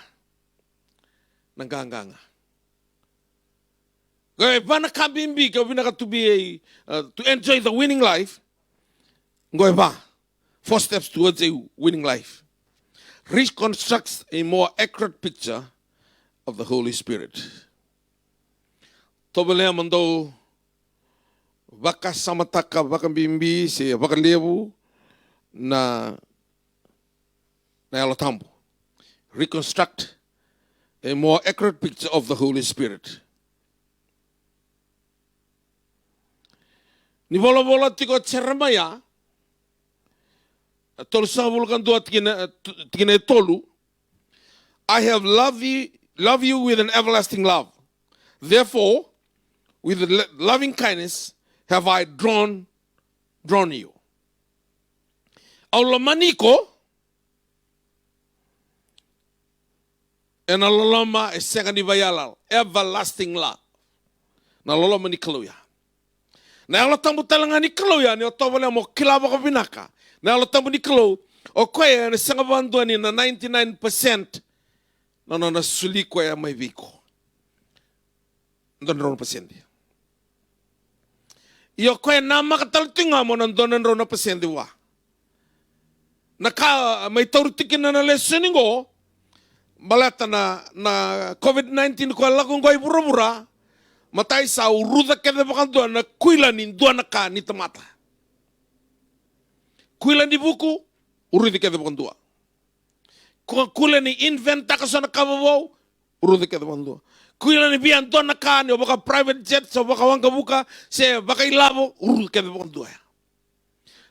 gaya bana kami imbi kau bina to be to enjoy the winning life gaya ba 4 steps towards a winning life reconstructs a more accurate picture of the Holy Spirit. Tobele mando baka samataka baka bimbi si baka lebu na alatambu. Reconstruct a more accurate picture of the Holy Spirit. Ni bola tiko Jeremiah tolu sabulkan dua tigine tolu. I have love you with an everlasting love. Therefore, with loving kindness have I drawn you. Aula maniko en alalama esengani bayalal everlasting love. Na loloma ni kaluya. Na ala tambu talanga ni kaluya ni otobole mo kilaba ko binaka. Na ala tambu ni kalu o koe ni sangabandu ni na 99% na suli ko ya may viko. Ndon pasende. Iyo koe na makataltinga mo nandon na pasende wa. Naka may taurutikin na lesoningo balata na COVID-19 ko lakong koe bura-bura matay sa uruda kede bakan doon na kuilanin doon na ka ni tamata. Kuilan di buku, urudi kede bakan doon. Kung kuilan ni inventa ka sa nakababaw, urudi kede bakan doon. Kuilan ni biyan doon na ka ni o baka private jet sa baka wangka buka, siya baka ilabo, urudi kede bakan doon.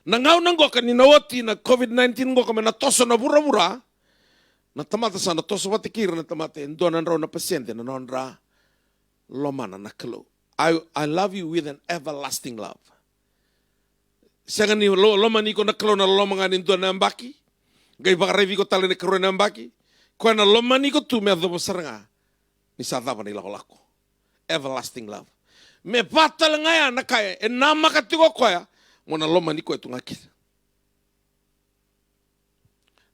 Nangaw nanggo ka ni nawati na COVID-19 ngo kami natoso na bura-bura, na tamata sa natoso matikir na tamata, doon na raw na pasyente na noon ra, lomana nakalo. I love you with an everlasting love. Siya ni lomani ko nakalo na lomanga nindo na ambaki. Gay baka revi ko tali na karo na ambaki. Kaya na lomani ko tu me adobo saranga. Ni sadaba nila ko lako. Everlasting love. Me batal ngaya na kaya. E nama katiko kaya. Mona lomani ko ito ngakit.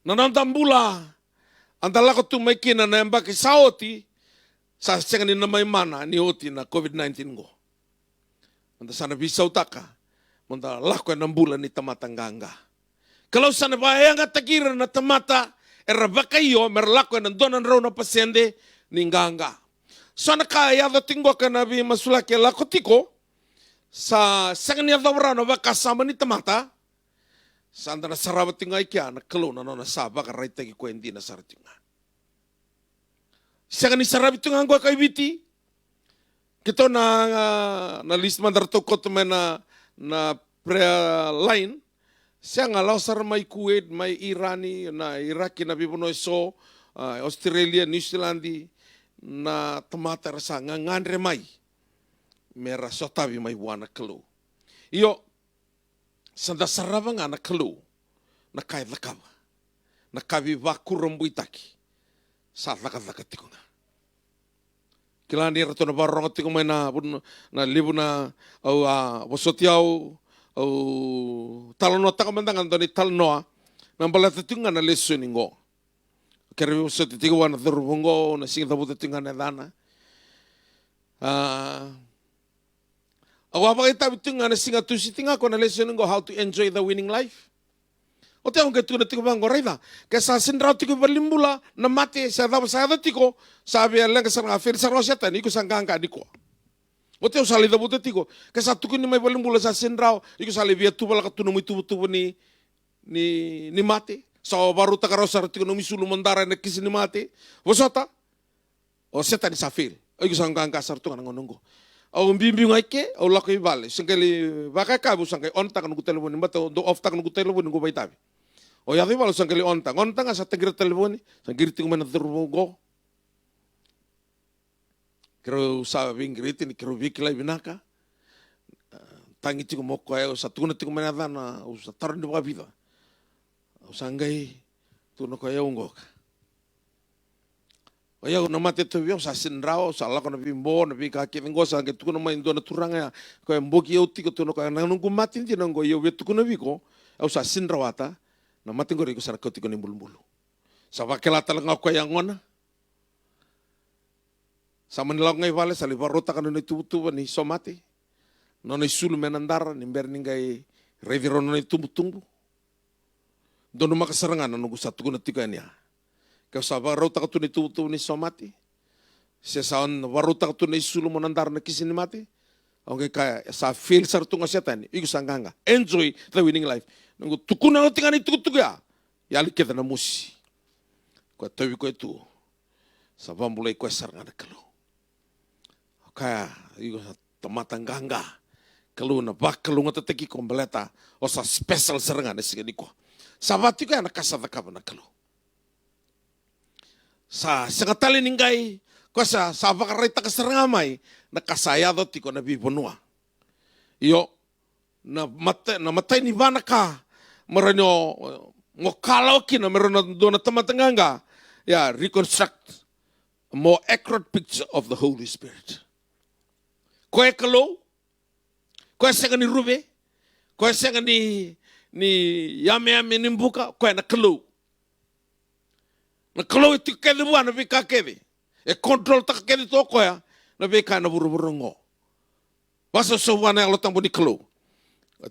Nanandambula. Andala ko tu may kina na ambaki saoti. Sa siya ni na may mana ni oti na COVID-19 go. Manda sana bisa utaka. Manda lako ng bulan ni tamatanganga. Kalau sana bahaya nga takira na tamata, erabaka iyo, merlako ng donan raw na pasyente ni nganga. Sana kaya dating ko ka nabi masulaki lako tiko, sa siya niya daw na kasama ni tamata, saan na sarabating ay kya, nakalo na nasaba ka right tagi ko hindi na sarating nga. Siya ni sarap ito nga kay biti. Kito na list man darto ko na prayer line. Siya nga law sar may Kuwait, may Irani, na Iraki na bibunoy so, Australia, New Zealand, na tamatar sa nga ngandre may. Mera so tabi may wana kalo. Iyo, sanda saraba nga na kalo, na kaya lakaba. Na kabi bakurong buitaki. Sa lakat-lakat ko nga. Kailangan nira ito na barong at ko may na libo na wasotiyaw o talano at kamandangan doon italnoa nang balat ito nga na lesoning ko. Kaya wasotitigawa na durubong ko na singtabot ito nga na dana. Awa pa kita ito nga na singatusiting ako na lesoning ko how to enjoy the winning life. O te ang gatu na tiko bang gorayda. Kaya sindraw tiko balimbula na mati sa dapat sa tiko sabi lang kasar nga fir sarwa siya tan iko sanggang ka diko. O te usali da buta tiko. Kaya tukun ni may balimbula sa sindraw iko sali biya tubal ka tuno mo tubo ni mati. Sa baru ta karosar tiko no misulu mandara na kisi ni mati. Wasota. O siya tan sa fir. Iko sanggang ka sarto nga ngonongo. Au bimbing ay ke au lako ibale sangkali baka kabu sangkali onta kan ku telepon mbato do off tak ku telepon ku baitabi. O ya rival sangkali onta nga sa tegir telepon sangkiri tingu mana turbo. Kero sa bingiriti ni kero bikila binaka. Tangi tingu moko ay sa tuna tingu mana na sa taron di vida. O sangai tuno ko ay ungo. O ya na mate to bio sa sinrao sa la kono bimbo na bika ke ngo sa ke tuno mai ndo na turanga ko mboki yo tiko tuno ko na nungu matin ti ngo yo betu kuno biko au sa sinrawata na mate ngori ko sa ko tiko ni bulbulu sa bakela talanga ko yang ngona sa manila ngai vale sa libarota kanu ni tubu ni somati no ni sulu menandar ni berni ngai reviro no ni tumbu dono makasarangan nungu sa tuno tiko ania. Kau sa waruta ka tu ni tubu ni somati. Siya saan waruta ka tu ni sulu monandar na kisi ni mati. Okay, kaya sa feel sa tunga setan, iku sanganga. Enjoy the winning life. Nunggu tukuna no tingani tukutuga. Yali kita na musi. Ko tawi ko itu. Sa bambulay ko saranga na kalo. Kaya iku tamatanganga. Kalo na bakalu nga tateki ko baleta o sa special saranga na sigani ko. Sabati ko na kasada ka na kalo. Sa sangatali ninggay ko sa bakaray ta kasarangamay nakasayado ti ko na bibunua. Iyo na matay ni bana ka marano ngokalaw kina marano do na tamatanganga reconstruct a more accurate picture of the Holy Spirit. Koe kalo koe senga ni rube koe senga ni yame nimbuka koe na kalo itu kede buana bika kede control tak kede to koe na bika na buru-buru ngo basa so wana lo tambo ni kalo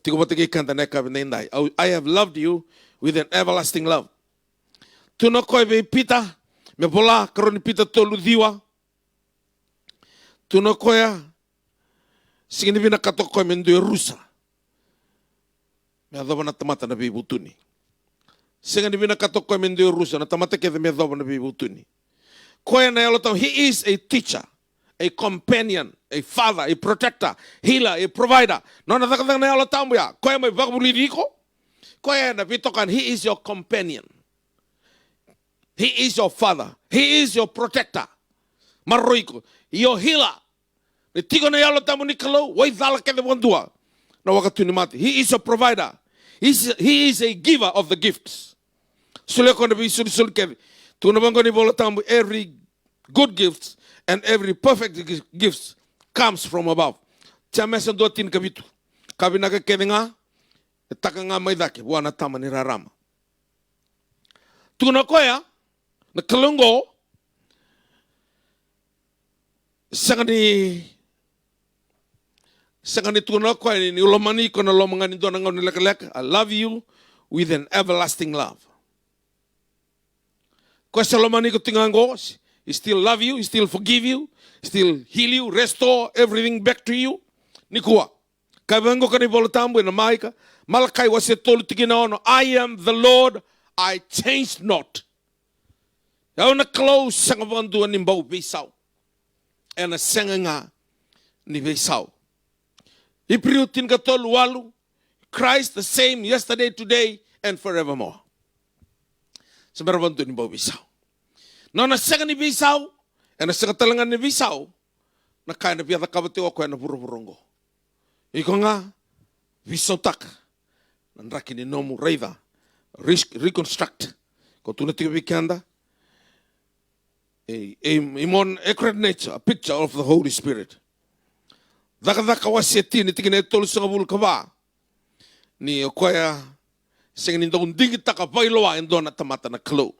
tigo batigi kanta neka benendai I have loved you with an everlasting love tu no koe be pita me bola karoni pita tolu diwa tu no koe sigini bina kato koe mendo rusa me adoba na tamata na bibutuni sigini bina kato koe mendo rusa na tamata ke me adoba na bibutuni koe na yalo tam he is a teacher, a companion, a father, a protector, healer, a provider. Nona takatang na yalo tam ya koe may bakbuli diko koe na bitokan he is your companion. He is your father. He is your protector. Maroiko, your healer. Ni tigo na yalo tamu ni kalo, wai dhala kede wandua. Na wakatu ni mati. He is your provider. He is a giver of the gifts. Sule ko na bi sul kede. Tu na bango ni bolo tamu, every good gift and every perfect gifts comes from above. Chamesa do tin kabitu. Kabina ka kede nga, taka nga may dake, buwana tama ni rarama. Tu na koya, na kalungo sangani tuna ko ni ulomani ko na lomangani do nang ni lek I love you with an everlasting love. Ko sa lomani ko tingango, he still love you, he still forgive you, still heal you, restore everything back to you. Ni kuwa kabango ka ni bolotambo na maika malakai wase tolu tiginaono I am the Lord, I changed not. Yau na close sanga bandu ni mbau bisau. Ena sanga nga ni bisau. Hebrew tin katol walu. Christ the same yesterday, today, and forevermore. Sabar bandu ni mbau bisau. No na sanga ni bisau. Ena sanga talangan ni bisau. Na kaya na biyata kabati ko na buru-burungo. Iko nga bisau tak. Nanraki ni nomu reida. Reconstruct. Ko tunati bikanda. A more accurate nature, a picture of the Holy Spirit. Daka waseti ni tingin tolu sa kabul kaba ni okoya singin indong dingit taka bailoa indo na tamata na klo.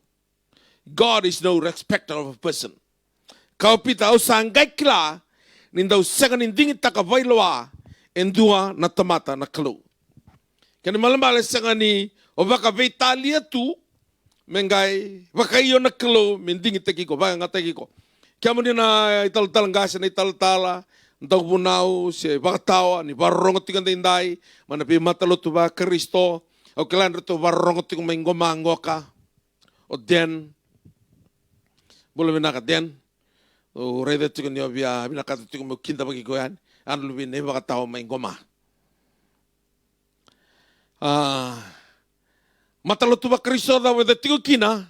God is no respecter of a person. Kau pita au sanggay kila nindaw singin dingit taka bailoa indua na tamata na klo. Kani malamala singin ni obaka beitalia tu mengay baka iyo na klo mending itaki ko baka ngataki ko kaya mo na ital-tal ngasa na ital-tala ndaw bunaw si baka tawa ni barong tikan tinday manapi matalo to ba Kristo o kailan rito barong tikong may ngomango ka o den bula binaka den o rede tikong niyo biya binaka tikong mo kinta bagi ko yan ano lubin na baka tawa may ngoma matalo tu ba Kristo daw with the tikina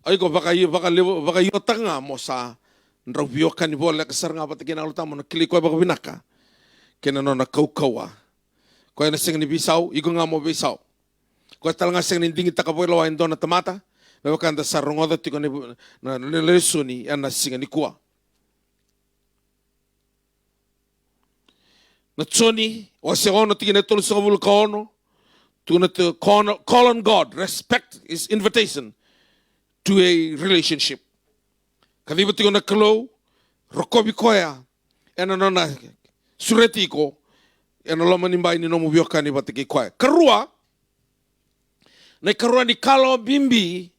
ay ko baka yo tanga mo sa ndrabyo kan bola kasar nga pati kinalta mo na kliko baka binaka kinano na kaukawa ko na sing ni bisaw igo nga mo bisaw ko tal nga sing ninding ta kaboy lawain do na tamata baka anda sa rongoda tiko ni na lesoni ana sing ni kuwa na tsoni wase ono tikine tol sa bul kaono to call on God, respect His invitation to a relationship. Kadiba tigo na kalo, rokobi koya, ena nona sureti ko, ena loma nimbay ni nomu bioka ni batiki koya. Karua ni kalo bimbi,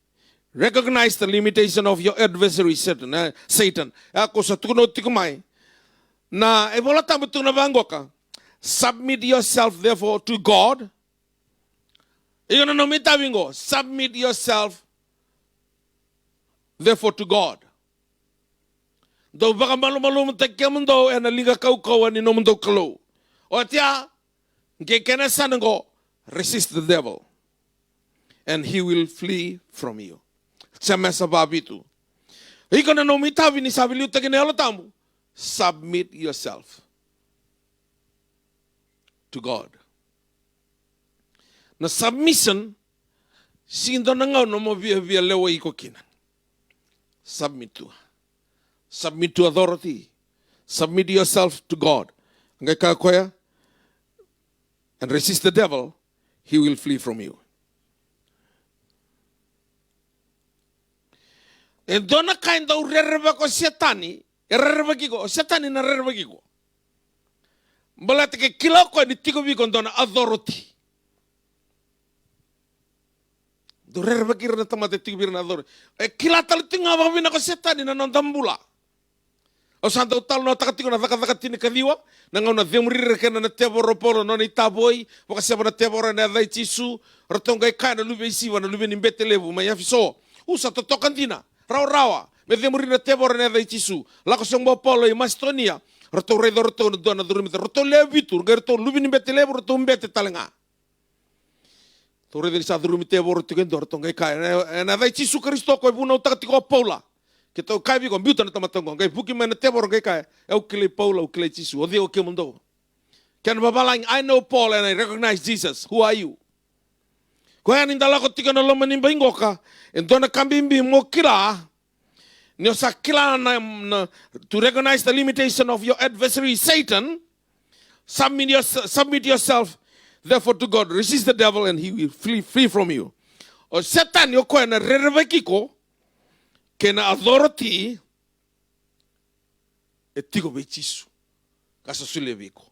recognize the limitation of your adversary Satan. Ako sa tukuno tikumay, Na e vola tamu tuna vangoka. Submit yourself therefore to God. Iyo na nomita vingo. Submit yourself therefore to God. Do baka malu mta kemundo ena liga kau ani no mundo kalo. O tia ke kena sanango resist the devil and he will flee from you. Chamesa babitu. Iko na nomita vini sabili utakine tamu. Submit yourself to God. Na submission sindo na ngau no mo via lewa iko kina. Submit to authority. Submit yourself to God. Ngai ka koya and resist the devil, he will flee from you. E dona kainda urereba ko setani, erereba kiko, setani na rereba kiko. Balate ke kila ko ni tiko bi kon dona authority. Do rereba kira na tamate tiko bi na authority. E kila tal tinga ba bina ko setani na non tambula. O santo tal no takatiko na takatini kadiwa na ngau na demurire kena na teboro polo no ni taboi poka seba na teboro na dai tisu rotonga kana lube isiwa na lube ni betelevu ma yafiso usa to tokantina rawa me demurire na teboro na dai tisu la ko sombo polo i mastonia roto redo roto do na durmi roto levitur gerto lube ni betelevu roto mbete talenga to redo sa durmi teboro tikendo rotonga kana na dai tisu kristo ko buno takatiko pola. Que tau kai vi con biuta na tamatongo ngai puki mena tebor ngai kai eu kile Paula o kile Jesus o dio ke mundo can babalang I know Paul and I recognize Jesus. Who are you? Ko ya ninda la ko tika no loma nimba ingoka entona kambimbi mo kila ni osa kila na to recognize the limitation of your adversary Satan. Submit yourself therefore to God. Resist the devil and he will flee from you. O Satan yo ko na rerevekiko kena authority e tiko be tisu kasa sule biko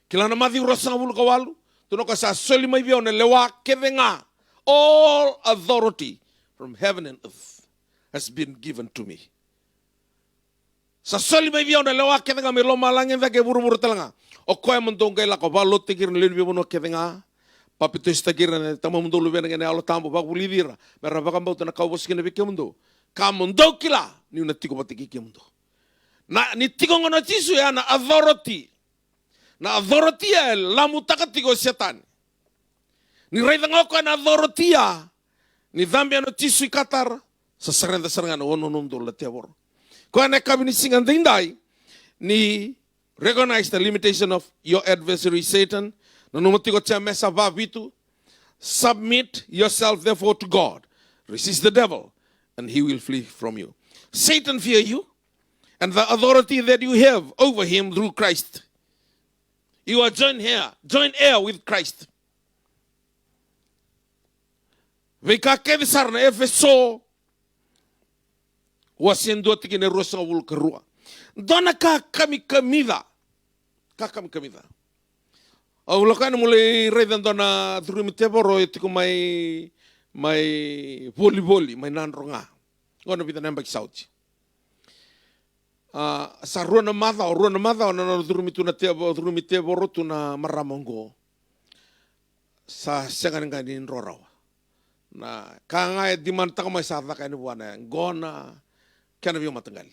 kila na madhi rosa bulu kawalu tuno kasa soli mai biona lewa kevenga all authority from heaven and earth has been given to me sa soli mai biona lewa kevenga me lo malangen da ke buru talanga o ko mondonga la ko balo tikir le biona kevenga papito istakir na tamamundo lu bena ngene alo tambo ba bulidira mera ba kambau tana kau boskene be kemundo kamundo kila ni una tiko patiki kemundo na ni tiko ngono tisu ya na authority ya lamu takatiko setan ni raida ngoko na authority ya ni dhambi ano tisu ikatar sa sarenda sarangana ono nundo la tebor ko na kabini singan dindai ni recognize the limitation of your adversary Satan no numotiko cha mesa va vitu submit yourself therefore to God resist the devil and he will flee from you. Satan fear you and the authority that you have over him through Christ. You are joint heir with Christ. Veka kedi sarna efeso wasendo tikine rosa wul kerua. Dona ka kami kamida. Au lokana mulai redan dona durumite boro etiku mai voli mai nanronga ngono bita nembak sauti sa ruana madha na durumite boro tuna maramongo sa sengan ngani rorau na kanga di mantaka mai sa ka ni buana ngona kana vi matangali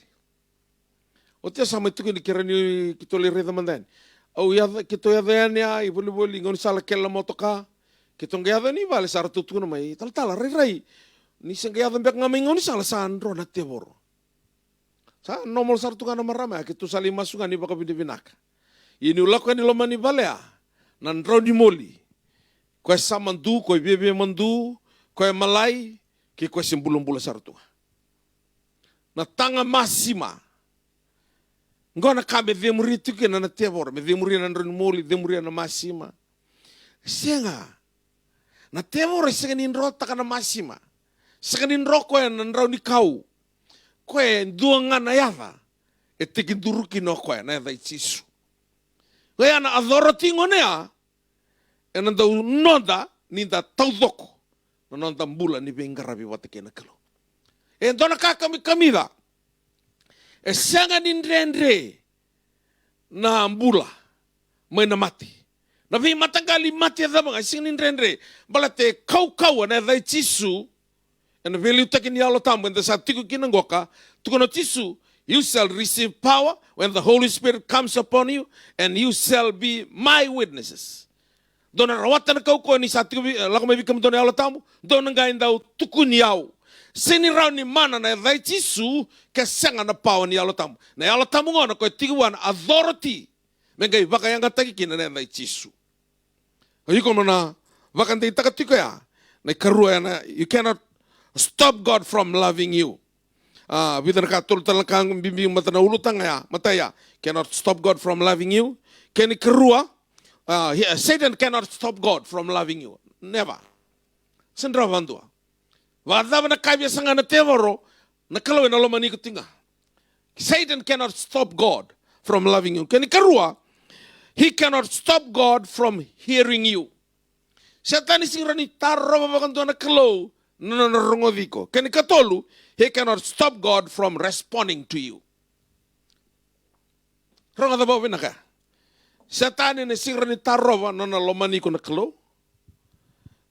o te sa mai tukini kirani kitole reda mandan au ya kito ya dania i voli ngon sala kella motoka kitong gaya ni vale sar tutuna mai tal rai ni sengaya bek ngamingon ni sala sandro na tebor sa nomor sar tukana marama kitu sali masukan ni baka binaka ini ulakan ni lomani valea nan roni moli ko samandu ko bebe mandu ko malai ki ko simbulum sar tu na tanga masima ngona kabe demuritu ke na tebor me demuri nan roni moli demuri na masima senga na tebor seganin rota kana masima seganin roko en nrau ni kau koe duanga na yava e tikin duruki no koe na yava itsisu koe ana authority ngonea e nanda nonda ninda taudoko no nonda mbula ni bengarabi wateke na kalo e dona kaka mi kamida e seganin rendre na mbula mai na mati. Na vi matangali mati ada mga singin rendre balate kau na dai tisu and velu takin yalo tam when the satiku kinangoka tukono tisu you shall receive power when the Holy Spirit comes upon you and you shall be my witnesses. Dona rawatan kau ko ni satiku lako mai bikam dona yalo tamu dona ngain dau tukun yau. Sini rau ni mana na dai tisu kesanga na power ni yalo tamu. Na yalo tamu ngona ko tiguan authority. Mengai baka yang kataki kina na dai tisu. Ayuko mana bakante itakatiko ya. Na karua na you cannot stop God from loving you. Bidan katul talakang bimbing mata na ulutang ya mataya cannot stop God from loving you. Kani karua Satan cannot stop God from loving you. Never. Sendra bandua. Wadaba na kabya sanga na tevoro na kalawe na lomani kutinga. Satan cannot stop God from loving you. Kani karua he cannot stop God from hearing you. Satan isirani tarro babakanto na kalaw na narongodiko. Kani katolu, he cannot stop God from responding to you. Ronga da bawa binaka. Satan isirani tarro na nalomani ko na kalaw.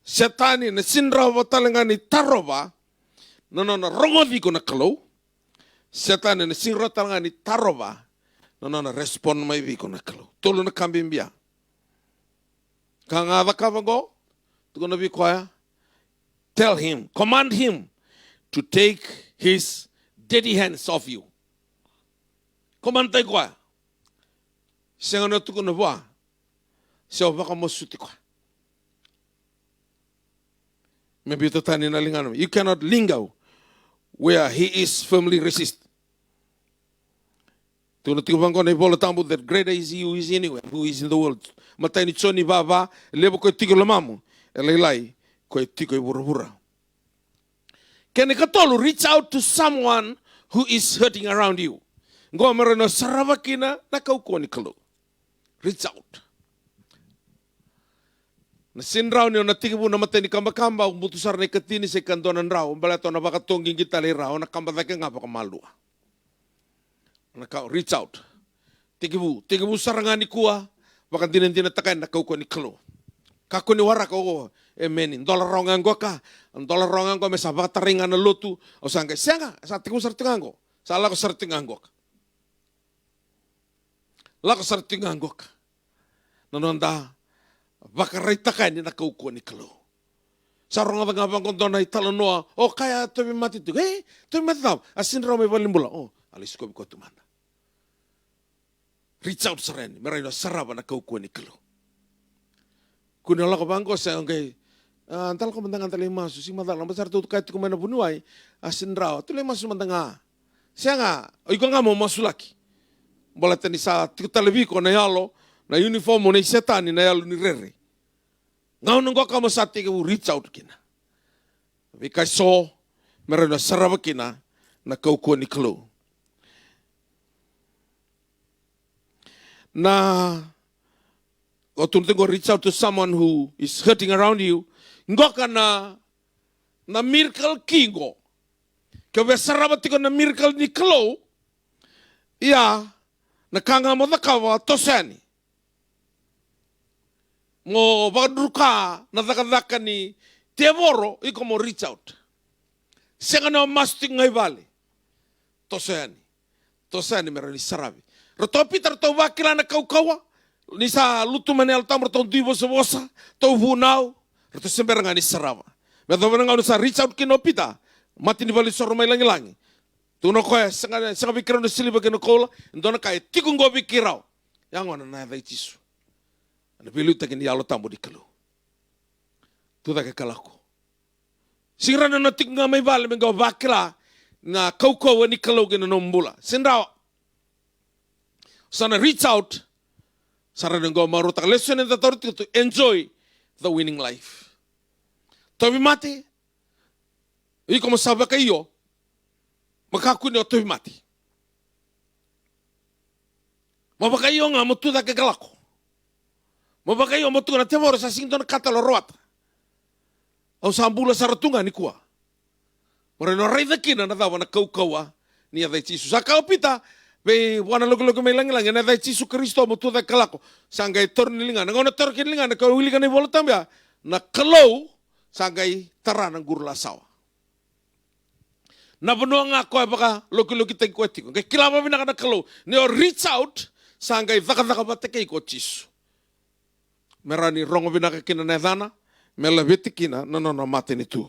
Satan isinra batalangani tarro ba na narongodiko na kalaw. Satan isinra talangani tarro ba na respond mai viko na kalaw. Tolo na kambimbia. Kanga kavango, tu gonna be quiet. Tell him, command him to take his dirty hands off you. Command tay kwa. Siya nga tu gonna ba? Siya baka mosuti kwa. Maybe ito tani na lingano. You cannot linger where he is firmly resist. Tunatibang ko na ibola tambo that greater is he who is anywhere, who is in the world. Matay ni Choni baba, lebo ko tiko lamamu, elay ko tiko iburubura. Can katolo reach out to someone who is hurting around you? Ngo marano saravakina nakauko ni kalo. Reach out. Na sinraw niyo natikibu na matay ni kamba-kamba, umutusar na ikatini sa kandonan raw, balato na baka tungging kita li raw, nakambadaki nga baka malua. Reach out. Tigibu sarangan ni kuwa, baka dinatakain nakau ko ni kalo. Kako ni wara ko, amen. Dolar rongan ko ka, ang dolar rongan ko may sabata ringan na lutu, o sangka, siya nga, sa tigibu sartingan ko, sa ala ko sartingan ko ka. Ala ko sartingan ko ka. Nanonda, baka raytakain ni nakau ko ni kalo. Sa rongan nga bang kondo na italanoa, o kaya tuwi mati tu, tuwi mati tau, asin raw may balimbula, alis ko ko tumanda. Reach out sa rin. Meron na saraba na kaukuha ni kalo. Kung nala ko bangko sa okay, antal ko mandang antal masu si madal masar tu kahit ko man bunuay asin raw tuloy masu mandang siya nga ikaw nga mo masulaki. Balatan ni sa tikutalabi ko na yalo na uniform mo na setan ni na yalo ni rere. Ngayon nang ka mo sa tiga reach out kina. Because so meron na saraba kina na kaukuha ni kalo. Na o tuntungo reach out to someone who is hurting around you, ngo ka na miracle kingo. Kaya besarabati ko na miracle ni kalo, iya, nakanga mo na kawa tosani. Mo bagduka na dakadaka ni Tevoro, iko mo reach out. Siya nga na masting ngay bali. Tosani meron ni sarabi. Roto Peter to wakila na kaukawa ni sa lutu manel tam roto duibo sa bosa to hunau roto sember nga ni sarava. Medo nga sa reach out kino pita mati ni bali soro may langi. Tuno ko sa bikira no siliba kino kola ndona kay tikung go bikiraw. Yang wana na dai tisu. Ana piluta kini yalo tambo di kalu. Tuda ka kalako. Singra na tik nga may bali mengo wakila na kaukawa ni kalu kino nombula. Sinraw sana reach out, sana nenggo marutak lesson in the authority to enjoy the winning life. Tobi mati, iko masaba kayo, makakuni o tobi mati. Mabakayo nga mutuda kagalako. Mabakayo mutuda na temoro sa singdo na katalorot. Au sambula sa ratunga ni kuwa. Moreno ray da kina na dawa na kaukawa niya da Jesus. Sa kaupita, Be wana loko may lang na dai Jesu Kristo mo tu da kalako. Sangay tornilinga na ngona torkilinga na kawili ka ni voltambia na kalau sangay tara ng gurlasawa. Na buno nga ko baka loki tay kwetiko. Kay kilama binaka na kalau ni reach out sangay daka batake ko Jesu. Merani rongo binaka kinanedana mela betikina no mate ni tu.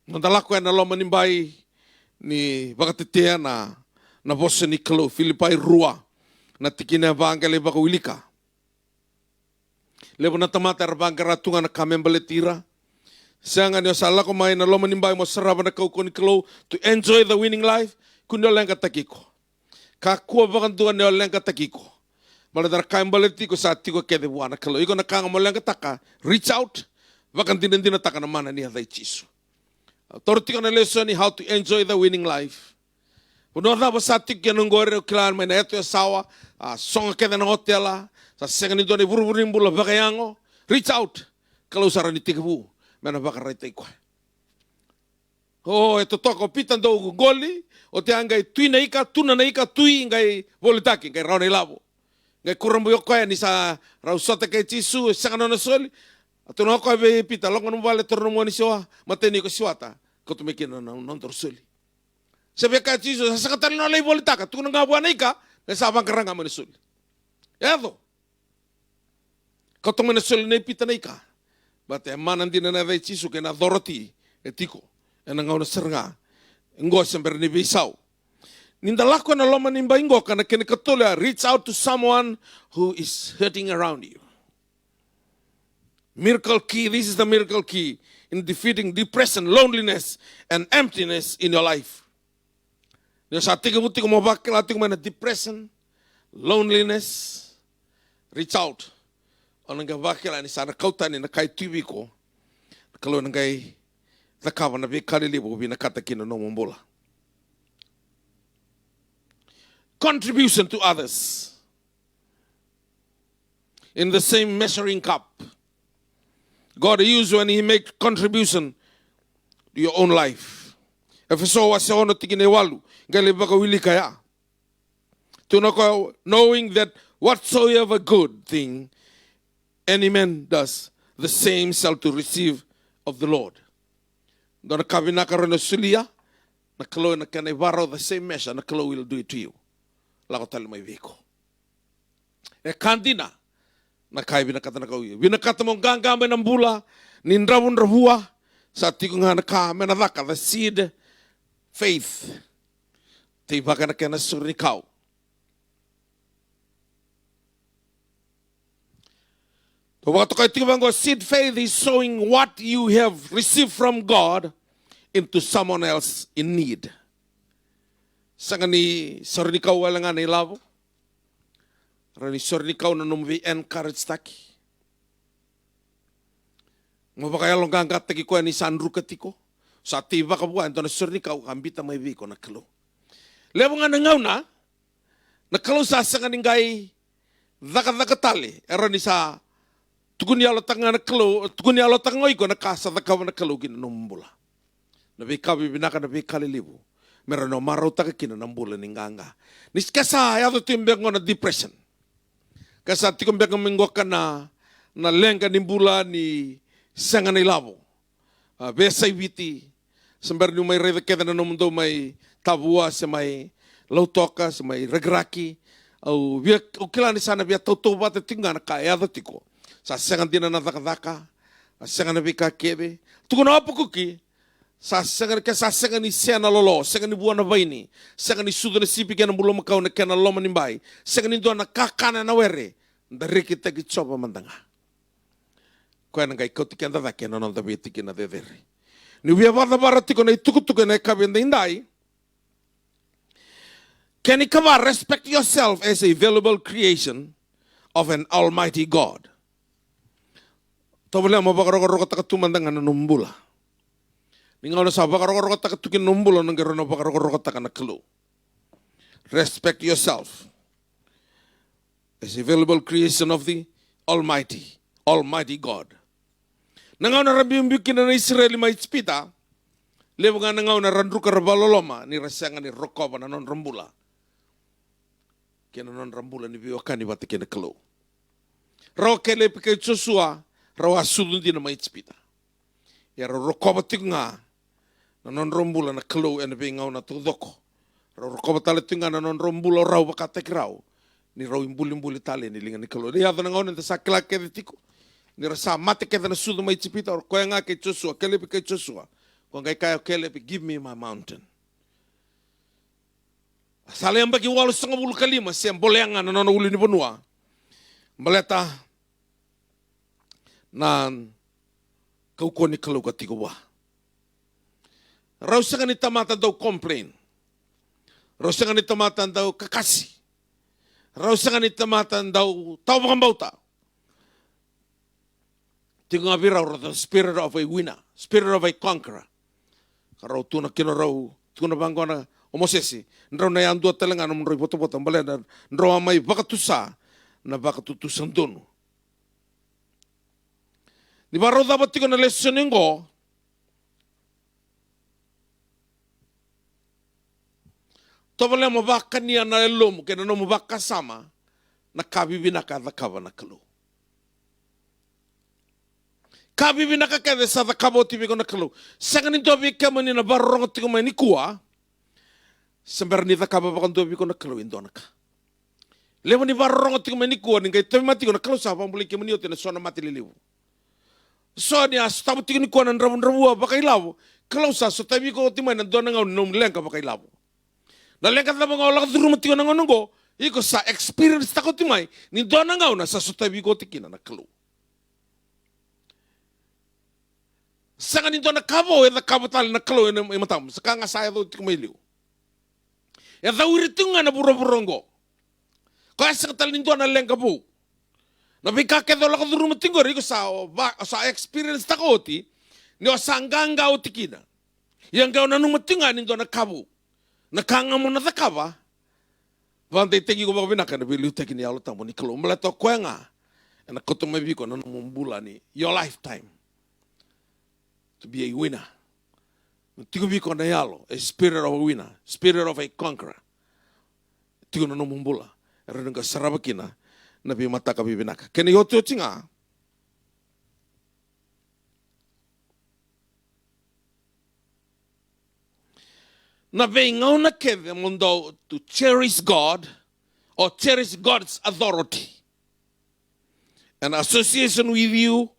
Nandalako na lo manimbai ni bakatetea na bose ni kalau Filipai rua na tikina bangale baka wilika. Lebo na tamata bangka ratunga na kamembaletira. Sianga ni osala ko mai na lo manimbai mo saraba na kau ni kalau to enjoy the winning life kuno lenga takiko. Kakua bakantua ni lenga takiko. Maladar kamembaletiko sa tiko kede buana kalau iko na kanga mo lenga taka reach out bakantin dina taka na mana ni hadai Jesu. Tortiko na lesson how to enjoy the winning life. Puno na basatik yan ng gore kilan may na eto sawa songa keda na hotela sa senga ni doni buruburin bula bakayango reach out kalau saran ni tigabu mena bakaray tay ko. Oh eto toko pitan do goli o te angay tui na ika tuna na ika tui ngay volitaki ngay raw na ilabo. Ngay kurambo yo kaya ni sa raw sota kay Jesu senga na soli. Ato na ko be pita longon mo vale torno mo ni siwa mateni ko siwata. Kau tu mekin non tersuli. Sebab kat Yesus sekatan nolai boleh tak. Tu nggak buat naika. Nesabang kerang nggak menesuli. Ya tu. Kau tu menesuli nih pita naika. Bate mana nanti nana dari Yesus kena doroti etiko. Ena ngau neserga. Engkau sember ni bisau. Ninda lakukan Allah menimba engkau karena kena ketulah reach out to someone who is hurting around you. Miracle key. This is the miracle key in defeating depression, loneliness, and emptiness in your life. Yung sa ating kabuti kung mabakil ating mga depression, loneliness, reach out. O nang gabakil ani sana kautan ni nakay TV ko, kalau nang kay nakawan na bikalilibo binakatakin na nomombola. Contribution to others. In the same measuring cup. God used when He make contribution to your own life. Efeso wa sa ono tigine walu, gali baka wili kaya. Knowing that whatsoever good thing any man does, the same shall to receive of the Lord. Doon nakabinaka rin na sulia, nakalo na kanay the same measure, nakalo will do it to you. Lako talo may viko. Kandina, nakai binakata na kauyo. Binakata mong ganggamay ng bula, ninrawon rahua, sa tikong hanaka, menadaka, the seed, faith. Tibaga na kaya na surikaw. Waktu kau tinggal seed faith is showing what you have received from God into someone else in need. Sangani surikaw walangan ilabo. Rani sornikaw na numvi encourage taki. Mabakaya long ganggat taki ko ni sanru katiko. Sa tiba ka buwan to na sornikaw ambita may biko na kalo. Lebo nga nangaw na nakalo sa sanganingay daka-dakatali erani sa tugun yalo tanga na kalo, tugun yalo tangoy ko nakasa dakaw na kalo ginumbula. Nabi kabi binaka nabi kalilibo. Meron no maraw taka kinanambula ninganga. Niskasa yato timbang ko na depression. Kasi at kung baka minggo ka na lengka ni bula ni sanga na ilabo. Besay witi. Sambar nyo may redakeda na namundo may tabua sa may lautoka, sa may ragraki. O kila ni sana biya tautuba at tinga na kayada tiko. Sa sanga din na nadakadaka. Sanga na bika kebe. Tukun na po kuki. Sa sanga ni siya na lolo. Sanga ni buwan na bayni. Sanga ni sudo na sipi kaya na bulo makaw na kaya na loma ni bay. Sanga ni doon na kakana na were. Dari kita gicoba mandanga. Kaya nang kay kotikan da kaya na nanda bitikin na dedere. Ni wiya bata barati ko na itukutukan na kabinda hinday. Can you come respect yourself as a valuable creation of an almighty God? Tawala mo bakaroko takatumandangan na numbula. Ningaw na sa bakaroko takatukin numbula nang garo na bakaroko takanaklo. Respect yourself as a valuable creation of the Almighty God. Nangaw na rabimbikin na Israeli may ispita, lewo nga nangaw na randruka rabaloloma, ni rasanga ni rokoba na non rambula. Kena non rambula ni biwakan ni bati kena kelo. Raw kele pika Joshua, raw asudun din na may ispita. Ya raw rokoba tinga, na non rambula na kelo ena bingaw na tudoko. Raw rokoba tala tinga na non rambula raw bakatek raw. Ni raw imbuli tali ni linga ni kelo. Ni hado nangaw na sakla kede tiko. Ni rasa mate keda na sudu may ispita, or koya nga kay Joshua, kele pika Joshua. Kung kaya kele give me my mountain. Sala yang bagi walu setengah bulu kalima siang boleangan nono uli ni benua. Meleta nan kau koni kalau katiku wah. Rausangan ni tamatan tau komplain. Rausangan ni tamatan tau kekasih. Rausangan ni tamatan tau pengambauta. Tiga ngabira the spirit of a winner, spirit of a conqueror. Karau tuna kino rau tuna bangkona omosesi. Ndrau na yang dua telengan nomroi foto-foto mbale dan ndrau amai bakatusa na bakatutusan dono. Di baro dapat tiko na lesson ngo. Tobale mo baka niya na elom kena no mo baka sama na kabibina ka kava na kalu. Kabibina ka kede sa kabo tibi ko na kalu. Sangan ito bika man na barong tiko man ikua. Sember ni kaba bakan dobi ko na kalu indona ka. Lewan ni barong tiko man ikua ni kay tabi mati ko na kalu sa pambuli ke man yote na sona mati liliw. So niya sa tabu tiko ni kuwa ng rabu baka ilaw. Kalu sa so tabi ko timay nandona nga nom lengka baka ilaw. Na lengka tabi nga wala ka duro mati ko na ngonongo. Iko sa experience tako timay ni dona nga na sa so tabi ko tikina na kalu. Sangan nito na kabo, eda kabo tali na kalo ina imatam. Saka nga saya do tikumiliw. Eda urito nga na buro-burongo. Kaya sa tali nito na lengka po. Nabika kedo lako duro matingor, iko sa experience ta ko ti, ni o sangganga o tikina. Yang gao na nung matinga nito na kabo. Nakanga mo na ta kaba. Bantay tegi ko baka binaka na biliw teki ni alo tamo ni kalo. Malato ko nga. Na kutumabi ko na numumbula ni your lifetime. To be a winner. Tigo biko na yalo, a spirit of a winner, spirit of a conqueror. Tigo na numumbula. Erang ka sarabakina na bimata ka bibinaka. Kena yoto tinga. Na bengaw na kede mundo to cherish God or cherish God's authority and association with you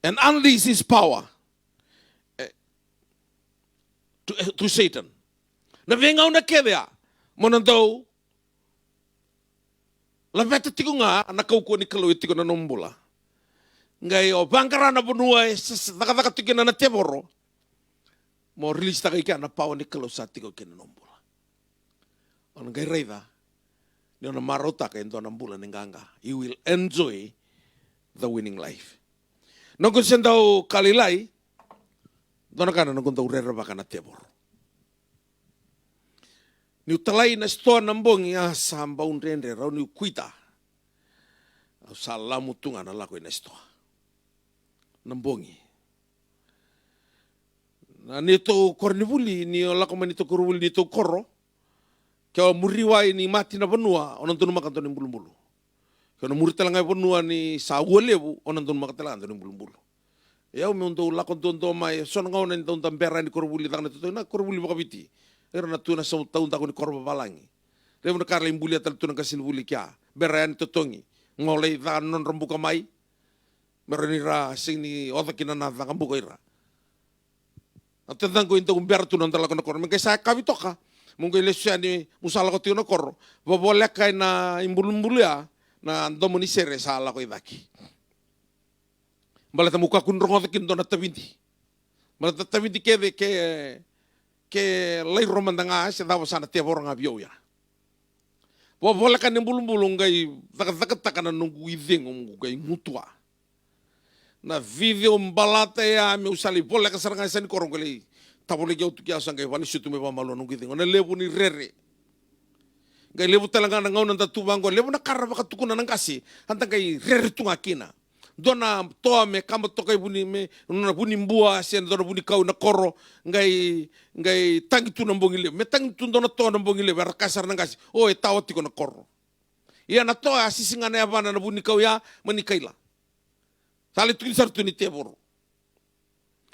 and unleash His power. To Satan. Na vengaw na kaya, monandaw, labeta tiko nga, nakauko ni kaluit tiko na numbula. Ngay o, bangkara na bunuay, nakataka tiko na nateboro, mo release ta kay ka, napawa ni kalu sa tiko kinanumbula. O ngay reyda, niyo na marota kay ito nambula ng ganga. You will enjoy the winning life. Nung kung siya daw kalilay, doon ka na nung daw reraba ka na tebor. Ni utalay na sto nambong ya sa ambaun rendre raw ni kuita. Sa lamutungan na lakoy na sto. Nambongi. Na nito kornibuli ni lako man nito korwuli nito korro. Kaya muriway ni mati na banua onan tunu makanto ni bulu-bulu. Kaya muri talangay banua ni sa walebu onan tunu makatalangan ni bulu-bulu. Ya umuntu lakon tondo may son nga onan tong tambera ni korwuli tang natuto na korwuli makabiti. Era na tuna sa taon tako ni korba balangi. Lewo na karla imbuli at tunang kasin buli kya. Berayan tutongi. Ngolay ta non rambu kamay. Meron ira sing ni otak kinanata kambu ko ira. At tandang ko into kumbera tunan talaga na korba. Kaya sa kabito ka. Mungkin lesya ni musala ko tiyo na korro. Babolek kay na imbulu-imbulu ya. Na ando mo ni sere sa ala ko idaki. Balata muka kunrong otak kinto na tabinti. Balata tabinti kede ke lay romandanga sa daw sana tebor nga biyo ya. Bola kan bulung-bulung gay takat-takat na nung guiding gay mutua. Na video mbalata ya mi usali bola ka saranga sa ni korong gali tabole gay utukia sa gay wani shutu me pamalo nung guiding. Ona lebu ni rere. Gay lebu talaga na ngaw ng tatubang ko lebu na karaba ka tukuna ng kasi hantang gay rere tunga kina. dona toa me kama tokai buni me nuna buni mbua sen dona buni kau na koro ngai tangi tu nambongile me tangi tu dona toa nambongile bara kasar nangasi o e tawa tiko na koro ia na toa asisinga na abana na buni kau ya manikaila sale tu sar tu ni teboro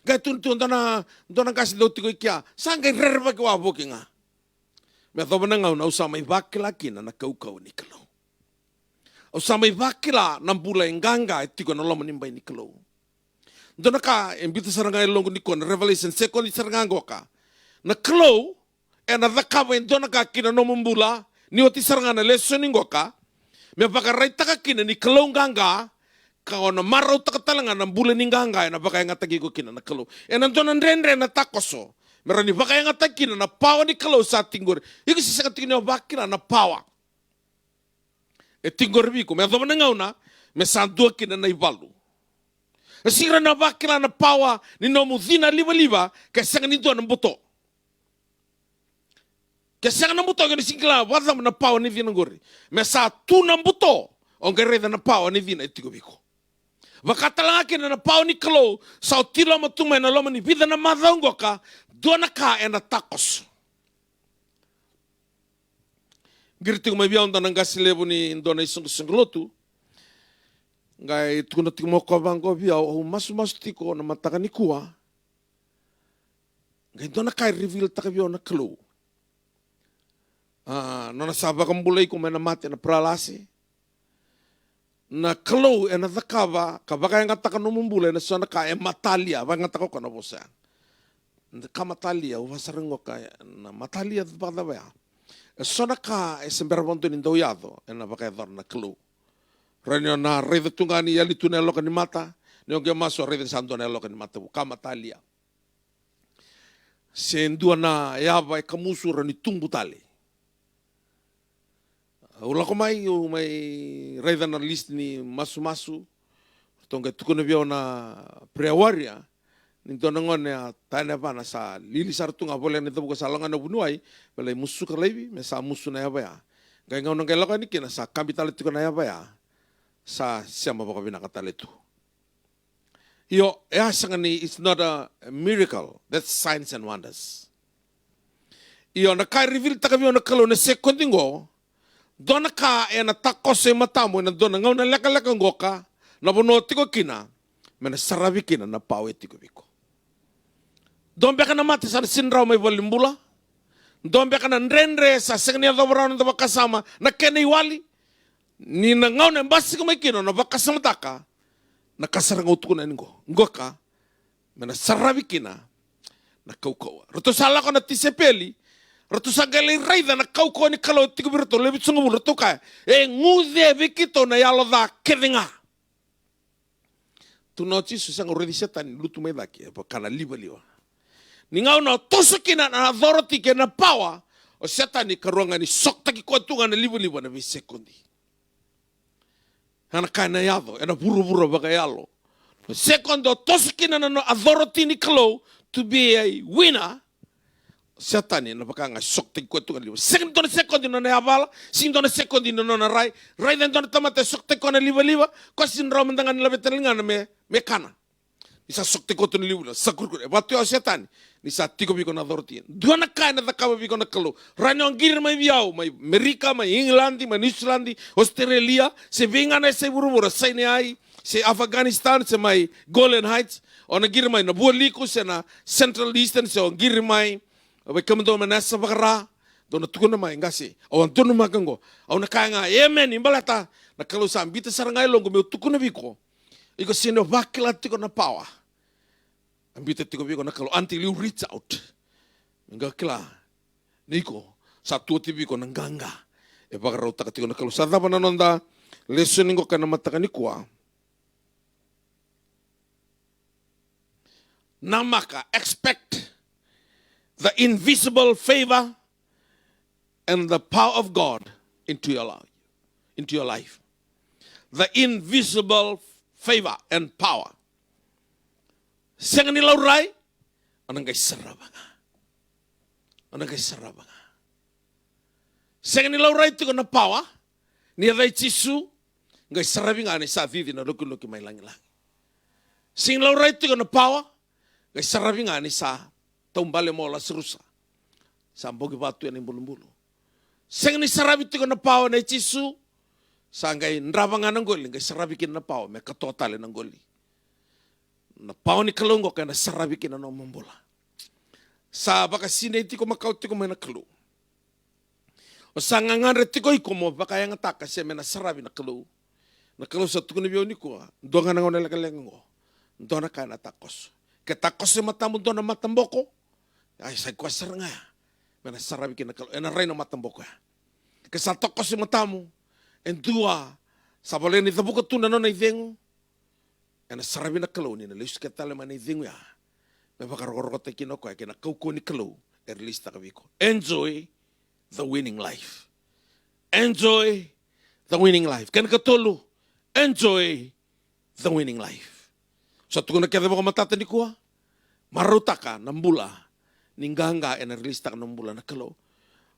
gai tu dona kasi do tiko ikia sanga rerba ke wa bokinga me thoba na ngau na usama i vakila kina na kau ni kalau o samai vakila nambula enganga e tiko na loma nimbai ni kalau. Dona ka embita saranga e longo niko na Revelation second saranga ka. Na kalau e na dhakawa en dona ka kina no mambula ni oti saranga na lesson ka. Me baka raita ka kina ni kalau nganga ka ona marau takatalanga na bula ni nganga e na baka ngatagi ko kina na kalau. E na dona ndrenre na takoso. Merani baka ngatagi kina na pawa ni kalau sa tinggor. Iko sisa katingin na vakila na pawa. E tingor biko, me adoma na ngauna, me sandua kina na ivalu. E sira na vakila na pawa, ni nomu dhina liva, ke sanga ni doa na mbuto. Ke sanga na mbuto, ke ni singila, wadam na pawa ni dhina ngori. Me sa tu na mbuto, onge reda na pawa ni dhina itigo biko. Wakatalanga kina na pawa ni kalau, sa o tilo matuma na loma ni vida na madhaungo ka, doa na ka e na takos. Girti ko may biyaw na nangasi lebo ni Indona isang lotu. Ngay tukuna timo ko bangko biyaw o masu tiko na mataka ni kuwa. Ngay Indona kay reveal taka biyaw na clue. Na nasaba kang bulay ko may namati na pralasi. Na clue e na takaba kabaka yung ataka numumbulay na sana ka e matalia. Bang ataka ko na bosa. Ka matalia uwasarango ka na matalia bakadabaya. Sona ka e sembera bonto ni ndoiado e na baka dar na clue. Renyo na rede tungani yali tune loka ni mata, ni onge maso rede santo na loka ni mata ka matalia. Se ndua na yava e kamusu rani tumbu tali. Ula ko mai rede na list ni masu tonga tukune biao na preawaria. Ninto nangone a tane pana sa lili sartunga boleh ni tabu kasalanga na bunuai balai musu kalaibi me sa musu na yaba ya gai ngau nang kelaka ni kina sa kapital itu na yaba ya sa siapa baka bina kata letu yo ya sangani it's not a miracle, that's signs and wonders. Iyo na kai reveal takabio na kalo na sekondingo dona ka e na takose matamu na dona ngau na leka ngoka na bono tiko kina mena sarabi kina na pawe tiko biko. Dombe kana mati sa sinraw may balimbula. Dombe kana nrenre sa sengnia dobrano na bakasama na kene iwali. Ni na ngau na mbasi ko may kino na bakasama taka na kasarang utuko na ningo. Ngoka mena sarabi kina na kaukawa. Roto sala ko na tisepeli. Roto sa gali raida na kaukawa ni kalau tiko birto lebit sungu roto ka. E ngude bikito na yalo da kedinga. Tunochi susang uredi setan lutu may daki apa kana liba. Ningau na tosukina na authority ke na power o setan ni karuanga ni sok taki kontunga na liba na bisekundi. Hana kana yado ena buru baka yalo. Sekondo tosukina na authority ni klo to be a winner. Setan ni na baka nga sok taki kontunga liba. Second na sekondi na yabala, sing na sekondi na rai dan na tamate sok taki na liba kwasin raw mandangan nila betelinga na me kana. Isa sok taki kontunga liba sakur batu o setan ni sa tiko biko na authority. Dua na kaya na takawa biko na kalo. Ranyo ang giri may biyaw, may Amerika, may Englandi, may New Zealand, Australia, se vinga na sa burubura, sa inay, sa Afghanistan, sa may Golan Heights, o na giri may nabualiko sa na Central Eastern, sa ang giri may kamando may nasa bakara, doon na tukon na may ngasi, o ang doon na magango, o na kaya nga, amen, imbalata, nakalo sa ambita sarangay longo, may tukon na biko, iko sino bakila tiko na pawa. Ambita tiko biko na kalau until you reach out. Enggak kila. Niko satu tibi ko nangganga. E baka raw taka tiko na kalau sada pa nanonda listening ko kana mataka ni kuwa. Namaka expect the invisible favor and the power of God into your life. The invisible favor and power. Sengan nilaw rai, anang kay sarabanga. Sengan nilaw rai tiko na pawa, ni rai chisu, ngai sarabi ngani sa vivi na luki mai langi. Sing lau rai tiko na pawa, ngai sarabi ngani sa taumbale mo la serusa. Sa mbogi batu yang bulu-bulu. Sing ni sarabi tiko na pawa na Jisu, sa ngai ndrabanga nanggoli, ngai sarabi kin na pawa, me katotale nanggoli. Na pawa ni kalungo kaya na sarabi kin na nomombola. Sa baka sine tiko makau tiko may nakalu. O sa ngangare tiko iko mo baka yang ataka siya may nasarabi nakalu. Nakalu sa tuko ni biyo ni ko, doon nga nangon nalagalengo. Doon na kaya natakos. Katakos si matamu doon na matamboko. Ay sa kwasar nga. May nasarabi kin nakalu. Ena ray na matamboko ya. Kasi tokos si matamu. En dua, sa boleh ni tabuko tu na na idengo. Ena sarabi nakalu ni na lius ketale man idengo ya. May bakarorokot ay kinoko ay kinakauko ni kalu. Erlista kabiko. Enjoy the winning life. Enjoy the winning life. Kan katolo. Enjoy the winning life. So tuko na kaya baka matata ni kuha. Marutaka ng bula. Ningganga ay narelista ka ng bula na kalo.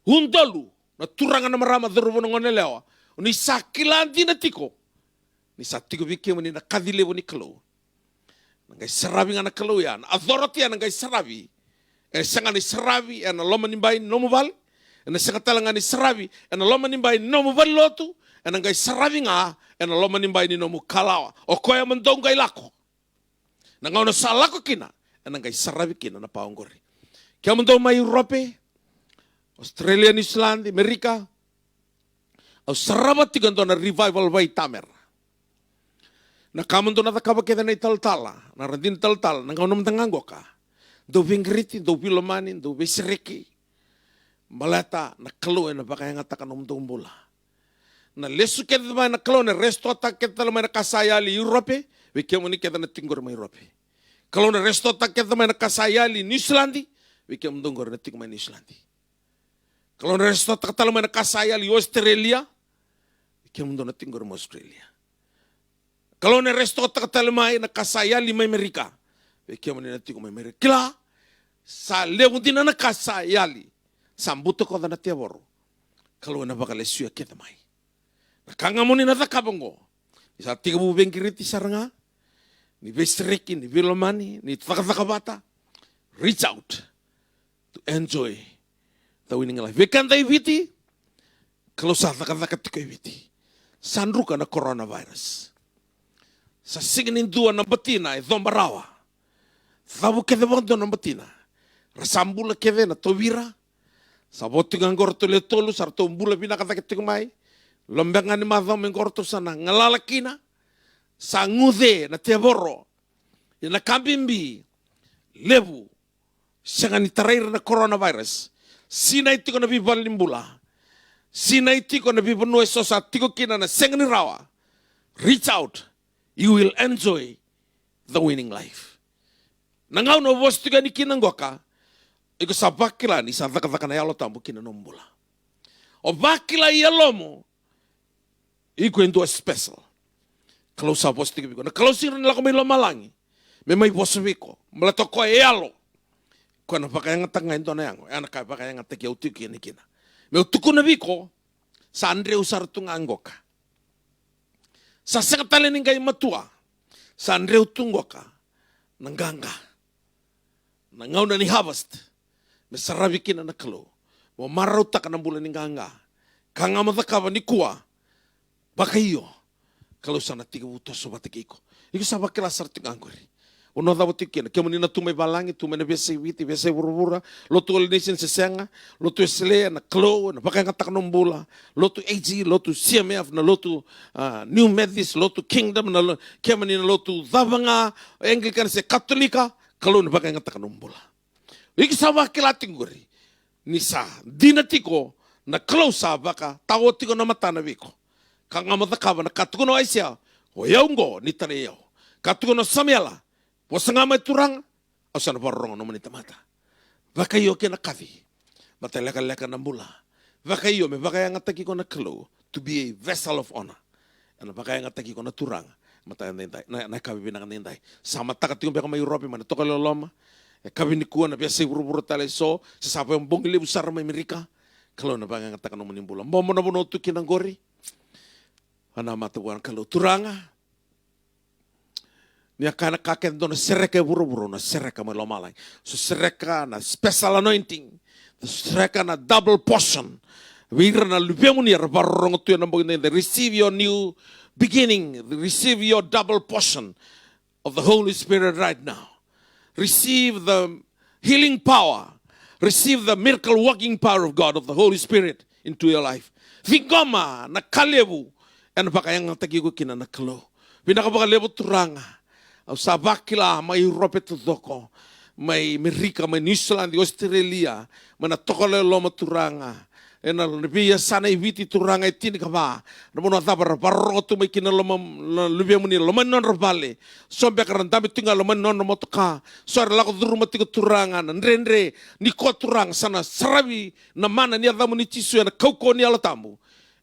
Hundalu. Naturangan na marama darubo ng onelewa. Ni sakilan din na tiko. Ni sa tiko bikin mo ni nakadilewo ni kalo. Nangay sarabi nga na kalo yan. Authority yan nangay sarabi. Sanga ni sarabi yan na loma nimbay nomubal. Na sanga talaga ni sarabi yan na loma nimbay nomubal lotu. Nangay sarabi nga yan na loma nimbay ni nomukalawa. O kaya mandong kay lako. Nangaw na sa lako kina. Nangay sarabi kina na paunggori. Kaya mandong may Europe, Australia, New Zealand, Amerika. Au sarabat tigan to na revival way tamer. Nakaman to na takabakita na italtala. Narandin taltal. Nangaw naman tanganggo ka. Do vingriti, do pilomanin, do besiriki. Malata, nakaluin na baka yung atakan ng bola. Na lesu kita naman nakaluin na resto atak kita naman nakasayali Europe. Wikya mo ni kita na tinggor may Europe. Kalau na resto atak kita naman nakasayali New Zealand. Wikya mo tinggor na tinggor may New Zealand. Kalau na resto atak kita naman nakasayali Australia. Wikya mo na tinggor mo Australia. Kalau na resto atak kita naman nakasayali may Amerika. Wikya mo na tinggor may Amerika. Kila sa lewon din na nakasayali. Sambuto ko na tiaboro. Kalau na baka lesuya kita may. Nakangamunin na takabango. Isa tiga bubeng kiriti saranga. Ni besreki, ni vilomani, ni takabata. Reach out to enjoy the winning life. Wekan tayo viti. Kalau sa takatiko viti. Sanru ka na coronavirus. Sa singin dua na batina, marawa. Thabu kede bondo na batina. Rasambula kede na tobira. Sa botingang gorto le tolu, sarto umbula pinakatakitiko may. Lombengan ni madhaw menggorto sana ngalalakina sa ngude na tiaboro na kambimbi lebu siya ni tarair na coronavirus sinay tiko na bibal nimbula sinay tiko na bibano eso sa tiko kina na siya ni rawa reach out, you will enjoy the winning life. Nangaw no bos tiko ni kinanggo ka iko sa bakila ni sa takataka na yalo tambo kina nombula o bakila yalo mo iko endo special. Kalau sa bos tiga biko. Na kalau sira nila ko may lamalangi. May bos biko. Malato ko ealo. Ko na pakaya nga tanga ito na yang. Anak ka pakaya nga tagya utik yan ikina. May utuko na biko. Sa Andre usar tunga anggoka. Sa sangatalining kayo matua. Sa Andre utunggo ka. Nangganga. Nangaw na ni harvest. May sarabikin na nakalo. Mamaraw ta ka ng bulan ng ganga. Kanga matakawa ni kuwa. Baka iyo, kalau sana tiga buto sobat iko. Iko sabak kelasar tiga anggori. Ono dapat tiga. Kemudian tu may balangi, tu may biasa witi, biasa buru-buru. Lo tu nation sesenga, lo tu selea na klo, na baka ngatak nombula. Lo tu AG, lo tu CMF, na lo tu New Methodist, lo tu Kingdom, na kemudian lo tu Zabanga, Anglican se Katolika, kalau na baka ngatak nombula. Iko sabak kelatinggori. Nisa dinatiko na klo sabaka tawo tiko na mata na biko. Kanga matakaba na katuko no aisya, o yaungo ni tanayaw. Katuko no samyala, wasanga may turang, o sana parong no manita mata. Vakayo kina kavi, matalaka-laka ng bula. Vakayo, may vakaya nga taki ko na kalo, to be a vessel of honor. Ano vakaya nga taki ko na turang, matayantay, na kabi pinakantay. Sama takatikong baka may Europe, man ito kaloloma. Kabi ni kuwa na biyasa buru-buru talay so, sasapa yung bongili usara may Amerika. Kalo na vakaya nga taka no manimbula. Momo na buno tu kinanggori. ana matabuan kalau turanga ni akana kaken dona sereka buru-buru na sereka melomalai so sereka na special anointing sereka na double portion wira na lupemu ni barong tu na bogin receive your new beginning, receive your double portion of the Holy Spirit right now. Receive the healing power, receive the miracle working power of God, of the Holy Spirit into your life. Vigoma na kalebu and pakayang tagigo kina na kalo. Pinakapakalebu turanga. Au sabakila may ropet doko, may Amerika, may New Zealand, Australia, mana tokole loma turanga. Ena lebih sana ibiti turanga itini kaba. Namun atabar barro tu may kina loma lebih muni loma non robale. Sombe karan dami tinggal loma non motoka. Soar lako durumati ko turanga nrenre ni ko turang sana sarabi na mana ni adamu ni tisu na kauko ni alatamu.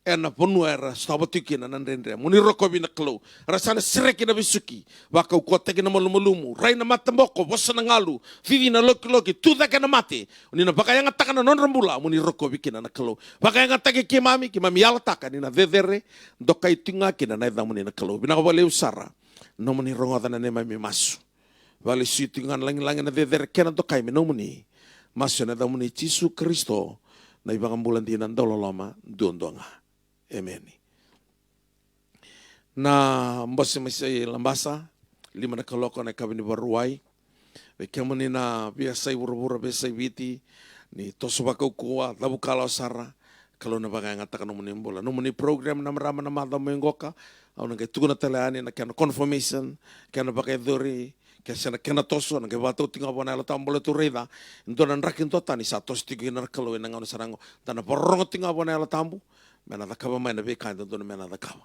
Ena ponu era stabatuki na nrenre muni rokobi na klo. Rasana sereki na bisuki. Waka ukoteki na malumulumu. Rai na matamboko bosa na ngalu. Vivi na loki tuda ka na mate. Uni na bakayang ataka na non rambula muni rokobi kina na klo. Bakayang atake kimami alataka ni na vedere dokai tunga kina na ida muni na klo. Binakabale usara no muni rongoda na nema mi masu. Wali sitingan lang na vedere kena dokai mi no muni. Masu na da muni Yesu Kristo na ibang ambulan dinan dololoma duondonga. Amen. Na mbasa masay lambasa lima na kaloko na kabini baruay. Bekemo ni na biasay burubura biasay biti ni tosubaka kuwa labu kalau sara kalau na bagay ngata kanu muni mbola. No muni program na marama na mada mengoka au na tugu na teleani na kana confirmation kana bagay dori kaya kena toso na kebato tinga bona la tambole tu reda ndonan rakin tota ni satos tigi na kalau na ngano sarango tana porong tinga bona la tambu mena da kaba mai na be kan don mena da kaba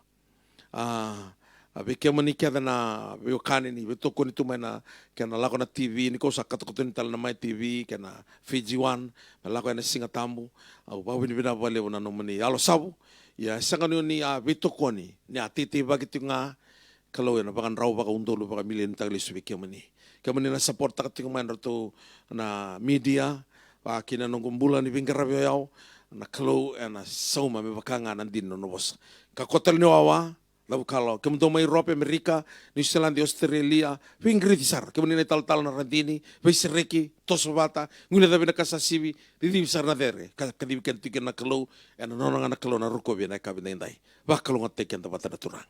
abe ke mani ke na be kani ni beto ko ni tu mena ke na la na TV ni ko sakat ko tin tal na mai TV ke na Fiji One la ko na singa tambu au ba ni bina vale na no mani alo sabu ya sanga ni beto ko ni atiti bagi tinga kalau na bakan raw baka undolo baka milin tagli subi ke mani na support ta tinga man to na media pa kina nung bulan ni bingkarabi yaw na kalau na sauma me bakanga nandin no bos ka kotel ni wawa labu kalau kemudian mai Europe Amerika New Zealand Australia pingri disar kemudian tal na randini beisereki tosobata ngune da bina kasasibi di bisar na dere kadibi kentiken na kalau na nonanga na kalau na ruko bina ka bina indai ba kalau ngatek enta bata turang